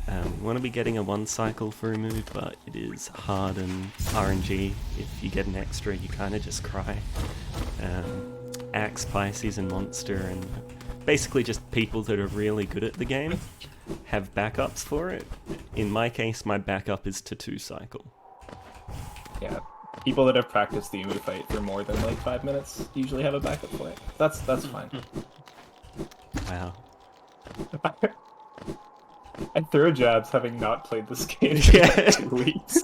We want to be getting a 1 cycle for Umu, but it is hard and RNG. If you get an extra, you kind of just cry. Axe, Pisces, and Monster, and basically just people that are really good at the game have backups for it. In my case, my backup is to 2 cycle. Yeah. People that have practiced the Umu fight for more than like 5 minutes usually have a backup for it. That's fine. Wow. I throw jabs having not played this game Yeah. in 2 weeks.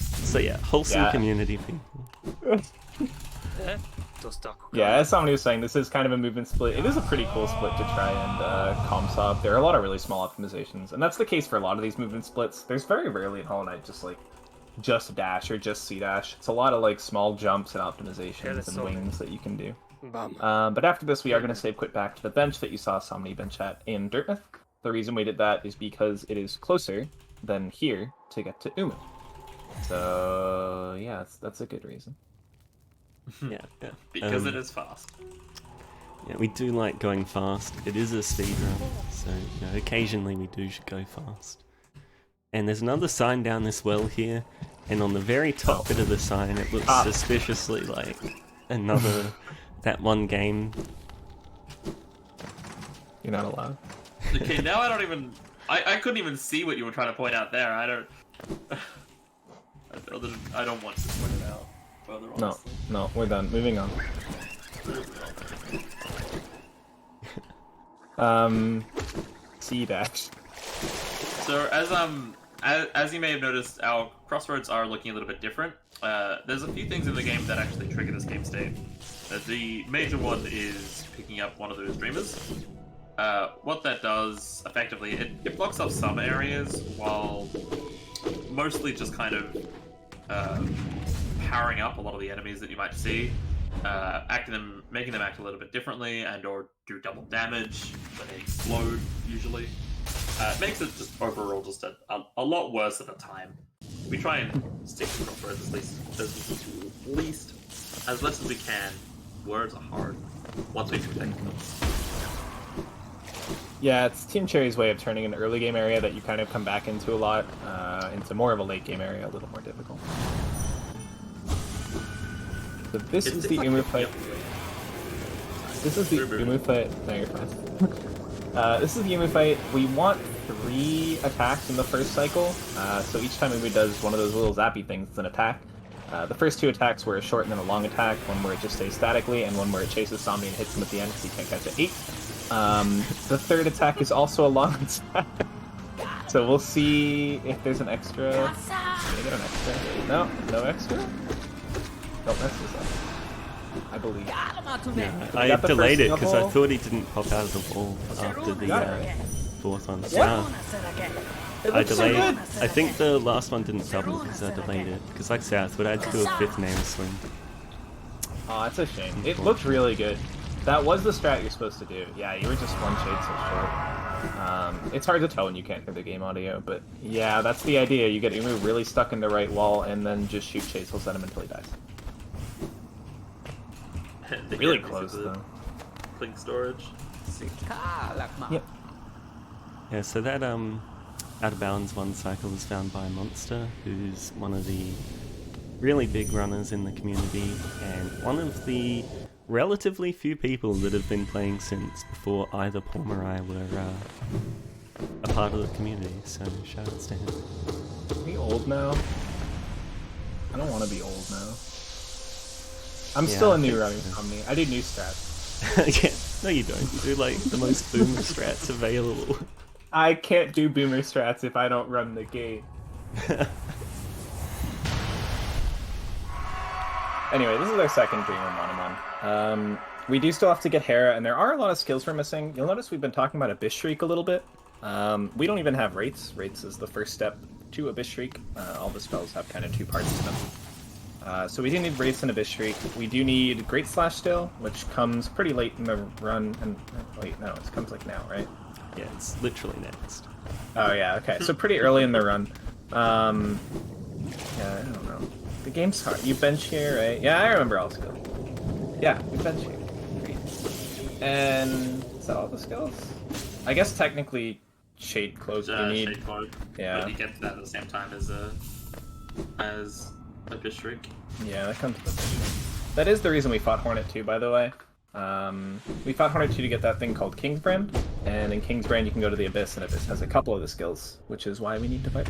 So yeah, wholesome Yeah. community people. Yeah, as somebody was saying, this is kind of a movement split. It is a pretty cool split to try and calm sob. There are a lot of really small optimizations, and that's the case for a lot of these movement splits. There's very rarely in Hollow Knight just dash or just C dash. It's a lot of like small jumps and optimizations and wings that you can do. But after this, we are going to save quit back to the bench that you saw Somni bench at in Dirtmouth. The reason we did that is because it is closer than here to get to Umu. So yeah, that's a good reason. Yeah. Because it is fast. Yeah, we do like going fast. It is a speedrun, so occasionally we do go fast. And there's another sign down this well here, and on the very top bit of the sign, it looks suspiciously like another that one game. You're not allowed. Okay, now I don't even... I couldn't even see what you were trying to point out there. I don't want to point it out further, honestly. No, we're done. Moving on. C dash. So as you may have noticed, our crossroads are looking a little bit different. There's a few things in the game that actually trigger this game state. The major one is picking up one of those dreamers. What that does, effectively, it blocks off some areas while mostly just kind of powering up a lot of the enemies that you might see, making them act a little bit differently and or do double damage when they explode, usually. It makes it just overall just a lot worse at a time. We try and stick to crossroads as less as we can. Words are hard once we protect them. Yeah, it's Team Cherry's way of turning an early game area that you kind of come back into a lot into more of a late game area, a little more difficult. So this is the Umu fight. This is the Umu fight. No, you're fine. This is the Umu fight. We want 3 attacks in the first cycle. So each time Umu does one of those little zappy things, it's an attack. The first 2 attacks were a short and then a long attack, one where it just stays statically, and one where it chases Somni and hits him at the end because he can't catch it 8. The third attack is also a long attack. So we'll see if there's an extra. Can I get an extra? No extra? Don't mess this up. I believe. Yeah, We I got the delayed first it because I level. thought he didn't pop out of the wall after the Got it. 4th one. Yeah. Wow. I looks so delayed. good. I think the last one didn't double because I delayed it. Because like I said, I thought I had to do a 5th name swing. Oh, that's a shame. It looked really good. That was the strat you're supposed to do. Yeah, you were just one shade so short. It's hard to tell when you can't hear the game audio, but yeah, that's the idea. You get Umu really stuck in the right wall and then just shoot Chase. He'll set him until he dies. Really close, though. Clink storage. Yep. Yeah, so that out of bounds 1 cycle is found by Monster, who's one of the really big runners in the community and one of the relatively few people that have been playing since before either Paul or I were a part of the community, so shoutouts to him. Are we old now? I don't want to be old now. I'm Yeah, still I a new think running so. Omni. I do new strats. Yeah, no, you don't. You do like the most boomer strats available. I can't do boomer strats if I don't run the game. Anyway, this is our second Dreamer Monomon. We do still have to get Hera, and there are a lot of skills we're missing. You'll notice we've been talking about Abyss Shriek a little bit. We don't even have Rates. Rates is the first step to Abyss Shriek. All the spells have kind of two parts to them. So we do need Rates and Abyss Shriek. We do need Great Slash still, which comes pretty late in the run. And wait, no, it comes like now, right? Yeah, it's literally next. Oh yeah, okay. So pretty early in the run. Yeah, I don't know. The game's hard. You bench here, right? Yeah, I remember all skills. Yeah, we bench here. Great. And is that all the skills? I guess technically Shade Cloak you need. Shade Cloak. Yeah. But you get that at the same time as Abyss Shriek. Yeah, that comes with it. That is the reason we fought Hornet 2, by the way. We fought Hornet 2 to get that thing called King's Brand, and in King's Brand you can go to the Abyss, and Abyss has a couple of the skills, which is why we need to fight.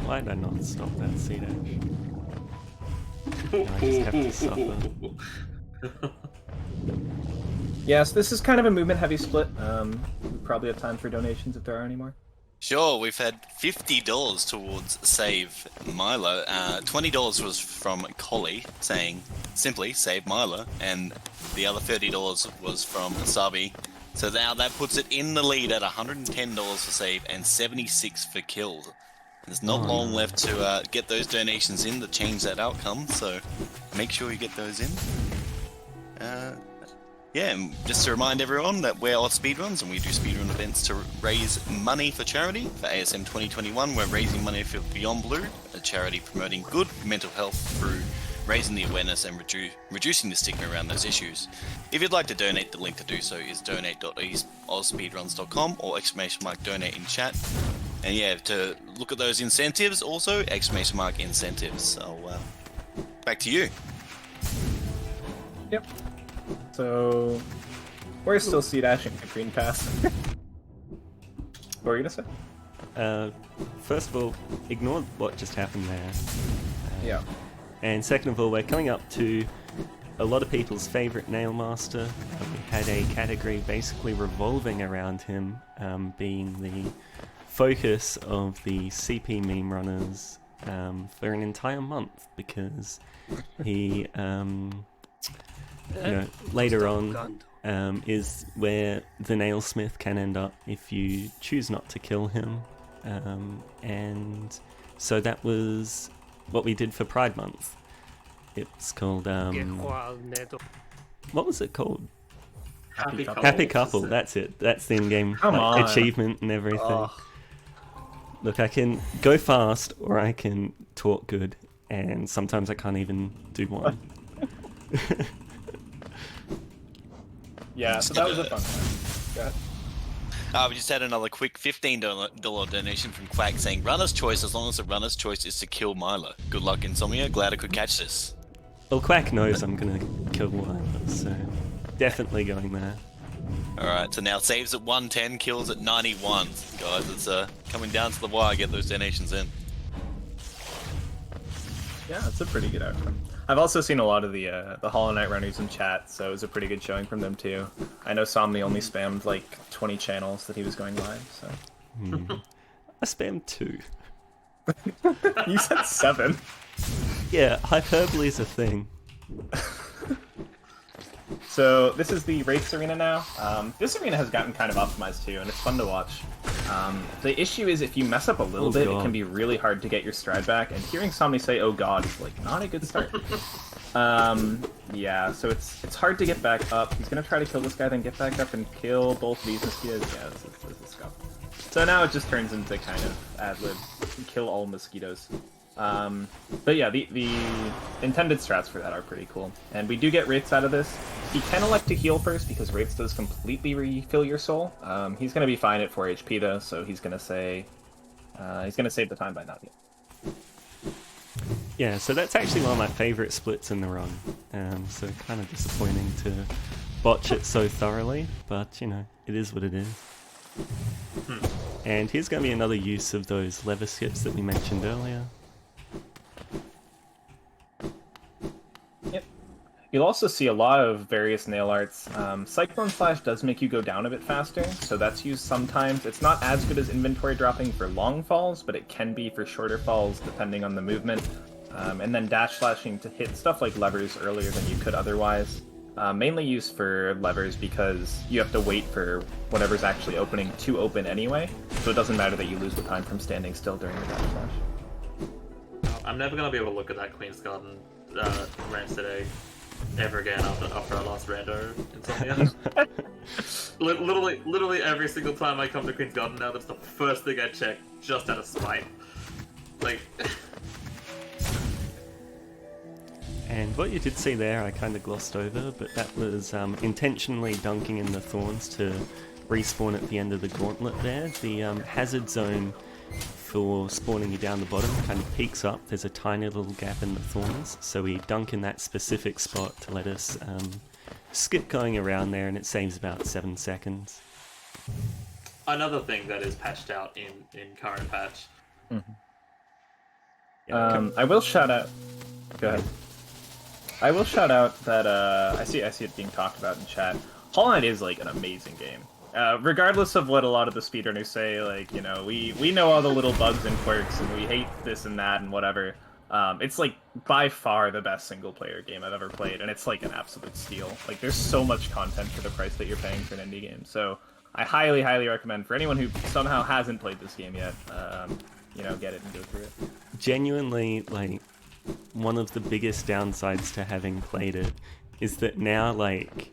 Why did I not stop that sea dash? I just have to suffer. Yes, this is kind of a movement-heavy split. We probably have time for donations if there are any more. Sure, we've had $50 towards Save Milo. $20 was from Collie saying simply Save Milo, and the other $30 was from Asabi. So now that puts it in the lead at $110 for Save and $76 for Kill. There's not long left to get those donations in to change that outcome, so make sure you get those in. Yeah, and just to remind everyone that we're Odd Speedruns and we do speedrun events to raise money for charity. For ASM 2021, we're raising money for Beyond Blue, a charity promoting good mental health through raising the awareness and reducing the stigma around those issues. If you'd like to donate, the link to do so is donate.ozspeedruns.com or !donate in chat. And yeah, to look at those incentives also, !incentives. So, back to you. Yep. So, we're still sea dashing at Green Pass. What were you gonna say? First of all, ignore what just happened there. Yeah. And second of all, we're coming up to a lot of people's favourite Nail Master. We had a category basically revolving around him, being the focus of the CP meme runners for an entire month, because he, later on is where the Nailsmith can end up if you choose not to kill him. And so that was what we did for Pride Month. It's called, what was it called? Happy Couple. Happy Couple, that's it. That's the in-game achievement and everything. Ugh. Look, I can go fast or I can talk good, and sometimes I can't even do one. Yeah, so that was a fun time. Go ahead. We just had another quick $15 donation from Quack saying, runner's choice as long as the runner's choice is to kill Milo. Good luck, Insomnia. Glad I could catch this. Well, Quack knows I'm going to kill Milo, so definitely going there. Alright, so now saves at 110, kills at 91. Guys, it's coming down to the wire, get those donations in. Yeah, it's a pretty good outcome. I've also seen a lot of the Hollow Knight runners in chat, so it was a pretty good showing from them too. I know !insomnia only spammed like 20 channels that he was going live, so... I spammed 2. You said 7. Yeah, hyperbole is a thing. So this is the race arena now. This arena has gotten kind of optimized too, and it's fun to watch. The issue is if you mess up a little bit, God. it can be really hard to get your stride back, and hearing somebody say, oh god, is like not a good start. Yeah, so it's hard to get back up. He's gonna try to kill this guy, then get back up and kill both these mosquitoes. Yeah, this is scuff. So now it just turns into kind of ad-lib, kill all mosquitoes. But yeah, the intended strats for that are pretty cool. And we do get Wraiths out of this. He can elect to heal first because Wraiths does completely refill your soul. He's going to be fine at 4 HP though, so he's going to say... he's going to save the time by not healing. Yeah, so that's actually one of my favourite splits in the run. So kind of disappointing to botch it so thoroughly, but you know, it is what it is. And here's going to be another use of those lever skips that we mentioned earlier. You'll also see a lot of various nail arts. Cyclone Slash does make you go down a bit faster, so that's used sometimes. It's not as good as inventory dropping for long falls, but it can be for shorter falls depending on the movement. And then dash slashing to hit stuff like levers earlier than you could otherwise. Mainly used for levers because you have to wait for whatever's actually opening to open anyway, so it doesn't matter that you lose the time from standing still during the dash slash. I'm never gonna be able to look at that Queen's Garden range today ever again after our last rando insomnia. literally every single time I come to Queen's Garden now, that's the first thing I check, just out of spite. Like. And what you did see there, I kind of glossed over, but that was intentionally dunking in the thorns to respawn at the end of the gauntlet there. The hazard zone for spawning you down the bottom kind of peaks up. There's a tiny little gap in the thorns, so we dunk in that specific spot to let us skip going around there, and it saves about 7 seconds. Another thing that is patched out in current patch. Mm-hmm. I will shout out... Go ahead. I will shout out that I see it being talked about in chat. Hollow Knight is like an amazing game. Regardless of what a lot of the speedrunners say, like, you know, we know all the little bugs and quirks and we hate this and that and whatever. It's like by far the best single player game I've ever played, and it's like an absolute steal. Like, there's so much content for the price that you're paying for an indie game. So I highly, highly recommend for anyone who somehow hasn't played this game yet, you know, get it and go through it. Genuinely, like, one of the biggest downsides to having played it is that now, like,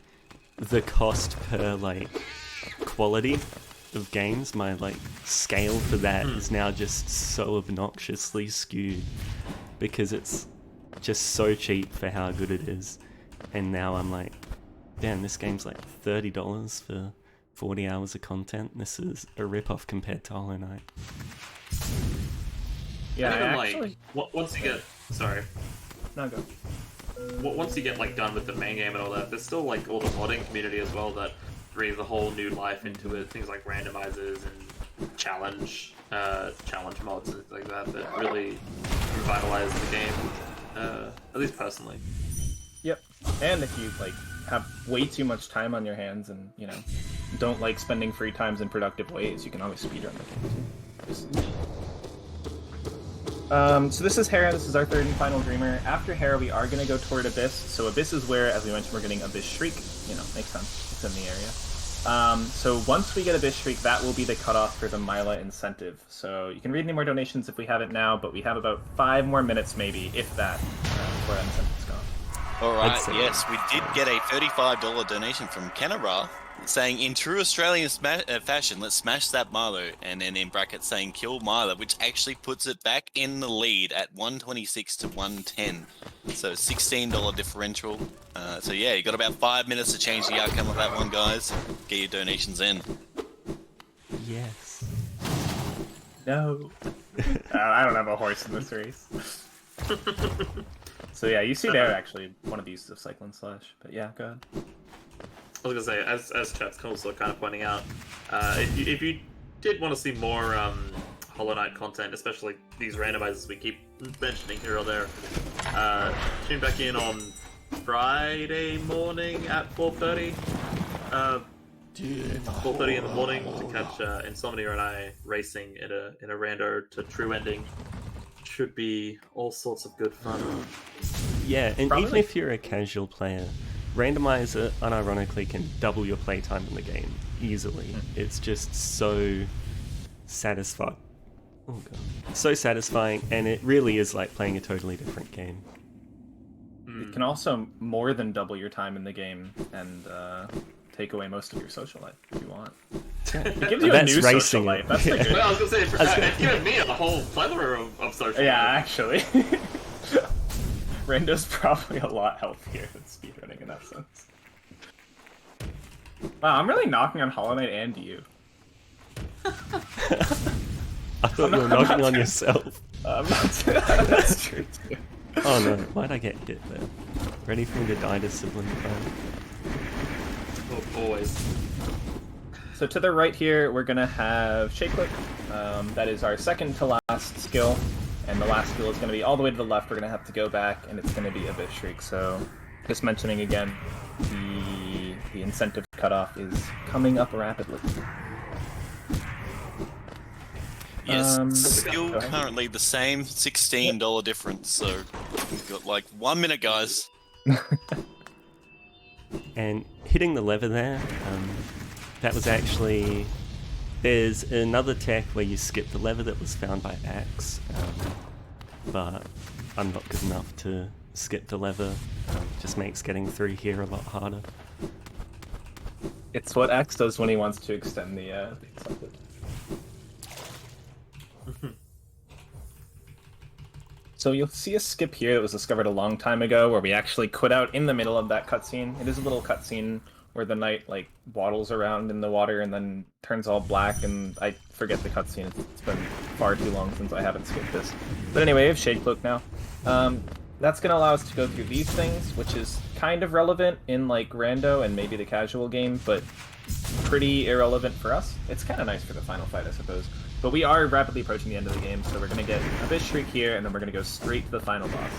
the cost per, like, quality of games, my, like, scale for that is now just so obnoxiously skewed because it's just so cheap for how good it is. And now I'm like, damn, this game's like $30 for 40 hours of content. This is a rip-off compared to Hollow Knight. Yeah, actually... like, once you get... Sorry. No, go. Once you get, like, done with the main game and all that, there's still, like, all the modding community as well that breathes a whole new life into it. Things like randomizers and challenge mods and things like that that really revitalize the game, at least personally. Yep. And if you, like, have way too much time on your hands and, you know, don't like spending free times in productive ways, you can always speedrun the game. So this is Hera, this is our third and final Dreamer. After Hera, we are going to go toward Abyss. So Abyss is where, as we mentioned, we're getting Abyss Shriek. You know, makes sense. It's in the area. So once we get Abyss Shriek, that will be the cutoff for the Mila incentive. So you can read any more donations if we have it now, but we have about 5 more minutes, maybe, if that, before that incentive's gone. Alright, yes, we did get a $35 donation from Kenara, saying, in true Australian fashion, let's smash that Milo, and then in brackets saying kill Milo, which actually puts it back in the lead at 126 to 110. So $16 differential. So yeah, you got about 5 minutes to change the outcome of that one, guys. Get your donations in. Yes. No. I don't have a horse in this race. So yeah, you see there actually one of the uses of Cyclone Slash, but yeah, go ahead. I was gonna say, as chat's also kind of pointing out, if you did want to see more Hollow Knight content, especially these randomizers we keep mentioning here or there, tune back in on Friday morning at 4:30. 4:30 in the morning to catch Insomnia and I racing in a rando to true ending. Should be all sorts of good fun. Yeah, and Probably. even if you're a casual player, Randomizer unironically can double your playtime in the game easily. It's just so satisfying. Oh god. So satisfying, and it really is like playing a totally different game. It can also more than double your time in the game and take away most of your social life if you want. It gives you a new social life. That's like Well, I was gonna say, it's given me a whole plethora of social yeah, life. actually. Rando's probably a lot healthier than speedrunning in that sense. Wow, I'm really knocking on Hollow Knight and you. I thought you were knocking on yourself. That's true too. Oh no, why'd I get hit there? Ready for me to die to sibling fun? Oh, always. So to the right here, we're gonna have Shake Click. That is our second to last skill. And the last skill is going to be all the way to the left. We're going to have to go back, and it's going to be Abyss Shriek. So Just mentioning again, the incentive cutoff is coming up rapidly. Yes, go still ahead. currently the same $16 difference. So we've got like 1 minute, guys. And hitting the lever there, that was actually... There's another tech where you skip the lever that was found by Axe, but I'm not good enough to skip the lever. Just makes getting through here a lot harder. It's what X does when he wants to extend the incentive. So you'll see a skip here that was discovered a long time ago, where we actually quit out in the middle of that cutscene. It is a little cutscene where the knight like waddles around in the water and then turns all black, and I forget the cutscene. It's been far too long since I haven't skipped this. But anyway, we have Shade Cloak now. That's going to allow us to go through these things, which is kind of relevant in like rando and maybe the casual game, but pretty irrelevant for us. It's kind of nice for the final fight, I suppose. But we are rapidly approaching the end of the game, so we're going to get a bit streak here, and then we're going to go straight to the final boss.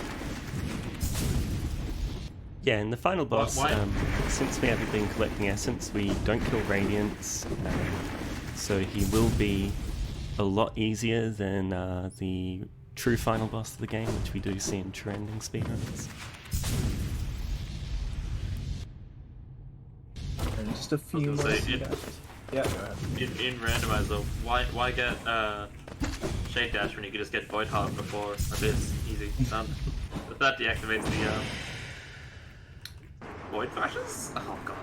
Yeah, in the final boss, Why? since we haven't been collecting essence, we don't kill Radiance, so he will be a lot easier than the true final boss of the game, which we do see in true ending speedruns. And just a few was more. gonna say, Yeah, go ahead. In randomizer, why get Shade Dash when you can just get Void Heart before Abyss? Easy, done. But that deactivates the Void Flashes? Oh god,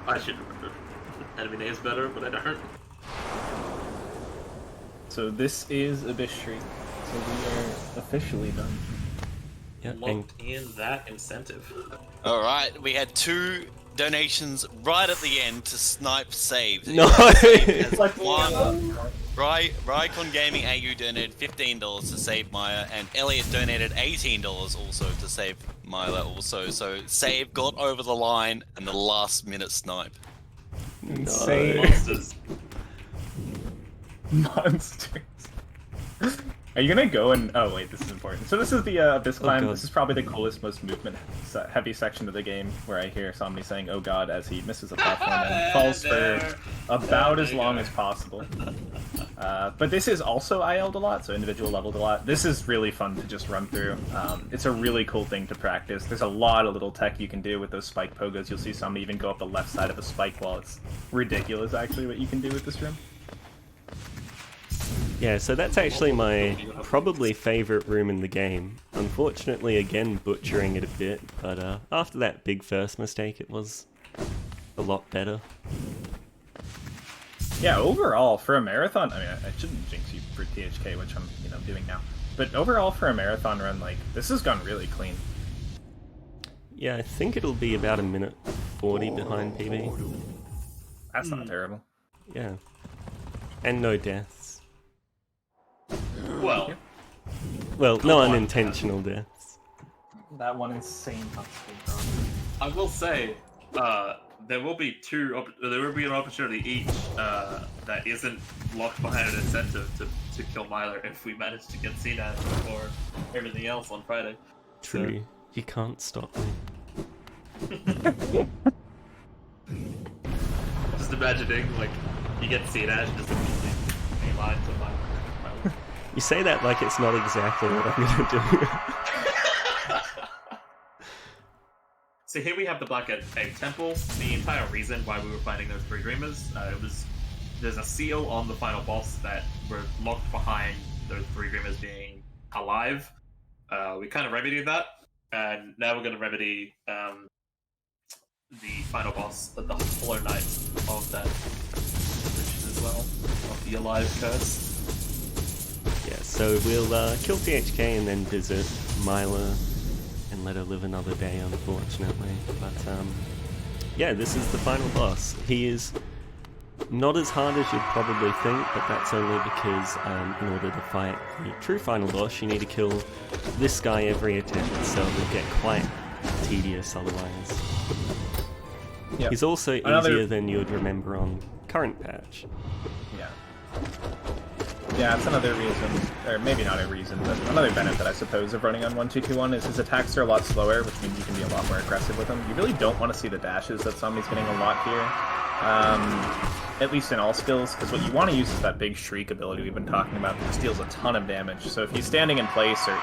I should remember enemy names better, but I don't. So this is Abyss Shriek. So we are officially done. Yeah, and Locked in that incentive. All right, we had 2 donations right at the end to snipe saves. No! It's like One, Rycon Gaming AU donated $15 to save Maya, and Elliot donated $18 also to save Myla also. So save got over the line and the last minute snipe. insane Monsters. monsters. Are you gonna go and... Oh wait, this is important. So this is the Abyss Climb. God. This is probably the coolest, most movement-heavy section of the game, where I hear somebody saying, "Oh God," as he misses a platform and falls for about as long as possible. But this is also IL'd a lot, so individual leveled a lot. This is really fun to just run through. It's a really cool thing to practice. There's a lot of little tech you can do with those spike pogos. You'll see somebody even go up the left side of a spike wall. It's ridiculous, actually, what you can do with this room. Yeah, so that's actually my probably favorite room in the game. Unfortunately, again, butchering it a bit, but after that big first mistake, it was a lot better. Yeah, overall, for a marathon, I mean, I shouldn't jinx you for THK, which I'm, doing now. But overall, for a marathon run, like, this has gone really clean. Yeah, I think it'll be about 1:40 behind PB. That's not terrible. Yeah. And no deaths. Well, Well, no unintentional deaths. That one insane hustle, I will say, there will be an opportunity each that isn't locked behind an incentive to kill Myler if we manage to get CNAT before everything else on Friday. True. You can't stop me. Just imagining, like, you get CNAT and just immediately a line to Myler. You say that like it's not exactly what I'm gonna do. So here we have the Black Egg Temple. The entire reason why we were finding those 3 Dreamers, there's a seal on the final boss that we're locked behind those 3 Dreamers being alive. We kind of remedied that, and now we're going to remedy the final boss, the Hollow Knight of that position as well, of the alive curse. Yeah, so we'll kill THK and then visit Myla and let her live another day, unfortunately. But yeah, this is the final boss. He is not as hard as you'd probably think, but that's only because in order to fight the true final boss, you need to kill this guy every attempt, so it'll get quite tedious otherwise. Yep. He's also easier than you would remember on current patch. Yeah. Yeah, it's another reason, or maybe not a reason, but another benefit, I suppose, of running on 1-2-2-1 is his attacks are a lot slower, which means you can be a lot more aggressive with them. You really don't want to see the dashes that Somni's getting a lot here, at least in all skills, because what you want to use is that big Shriek ability we've been talking about that just deals a ton of damage. So if he's standing in place, or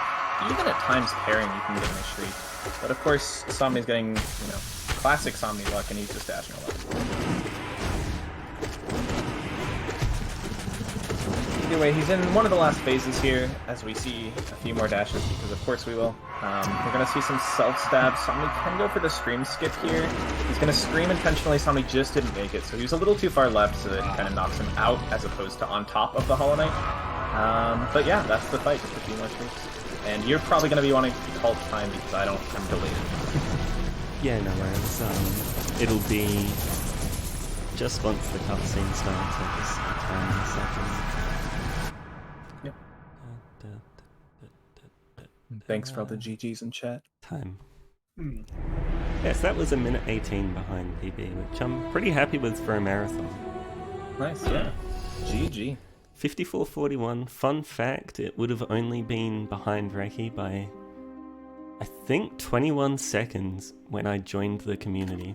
even at times pairing, you can get him a Shriek. But of course, Somni's getting, classic Somni luck, and he's just dashing a lot. Either way, he's in one of the last phases here, as we see a few more dashes, because of course we will. We're going to see some self-stabs. Somni can go for the stream skip here. He's going to scream intentionally. Somni just didn't make it, so he was a little too far left, so it kind of knocks him out, as opposed to on top of the Hollow Knight. But yeah, that's the fight, just a few more streaks. And you're probably going to be wanting to call time, because I'm delayed. Yeah, no worries. It'll be just once the cutscene starts, I'll just time in a second. Yep. Thanks for all the GGs in chat. Time. Yes, that was 1:18 behind PB, which I'm pretty happy with for a marathon. Nice, yeah. GG. 54:41. Fun fact, it would have only been behind Reki by, I think, 21 seconds when I joined the community.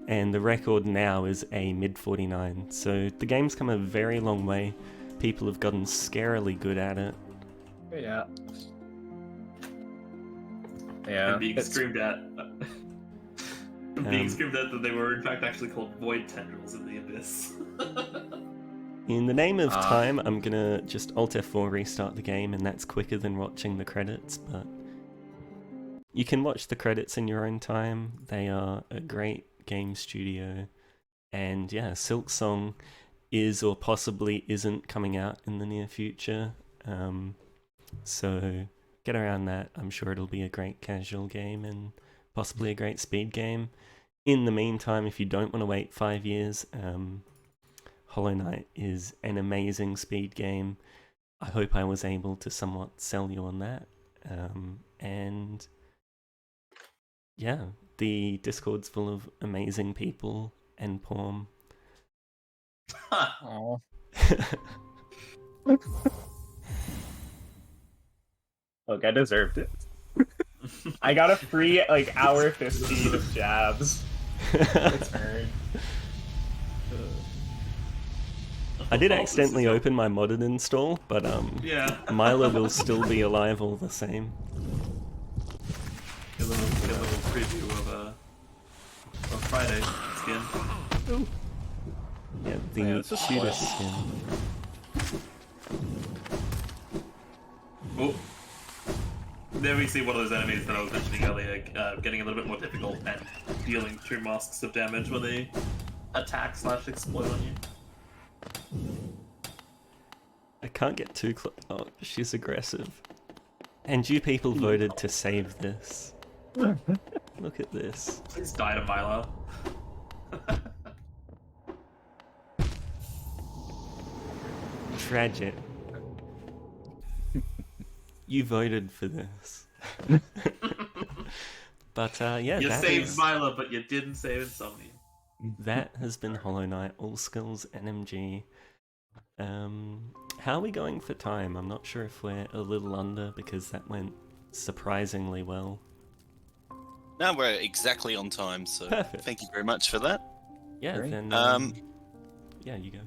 And the record now is a mid-49. So the game's come a very long way. People have gotten scarily good at it. Yeah. Yeah. And being screamed at. Being screamed at that they were in fact actually called void tendrils in the abyss. In the name of time, I'm gonna just Alt F4 restart the game, and that's quicker than watching the credits, but you can watch the credits in your own time. They are a great game studio, and yeah, Silksong is or possibly isn't coming out in the near future, so get around that. I'm sure it'll be a great casual game and possibly a great speed game. In the meantime, if you don't want to wait 5 years, Hollow Knight is an amazing speed game. I hope I was able to somewhat sell you on that. And yeah, the Discord's full of amazing people and Porm. Aww. Look, I deserved it. I got a free, hour 15 of jabs. Return. I did accidentally open my modded install, but Yeah. Milo will still be alive all the same. Get a little preview of Friday skin. Ooh. Yeah, the this is cutest fun. skin. Oh. There we see one of those enemies that I was mentioning earlier, getting a little bit more difficult and dealing 2 masks of damage when they attack/explode on you. I can't get too close. Oh, she's aggressive. And you people voted to save this. Look at this. Please die to Milo. Tragic. You voted for this. But yeah, You that saved is- Milo, but you didn't save Insomnia. that has been Hollow Knight All Skills NMG. How are we going for time? I'm not sure if we're a little under because that went surprisingly well. Now we're exactly on time, so Perfect. thank you very much for that. Yeah, Great. then yeah, you go.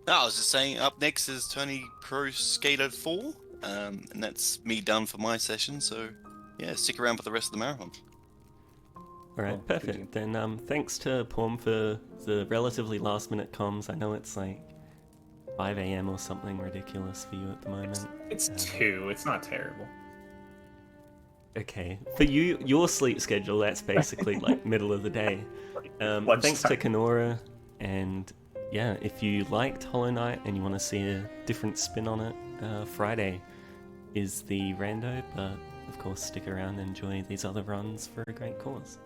No, I was just saying, up next is Tony Pro Skater 4, and that's me done for my session, so yeah, stick around for the rest of the marathon. Alright, Cool, perfect. Then thanks to Porm for the relatively last minute comms. I know it's like 5 AM or something ridiculous for you at the moment. It's 2. It's not terrible. Okay, for you, your sleep schedule, that's basically like middle of the day. Thanks to Kenora, and yeah, if you liked Hollow Knight and you want to see a different spin on it, Friday is the rando, but of course stick around and enjoy these other runs for a great cause.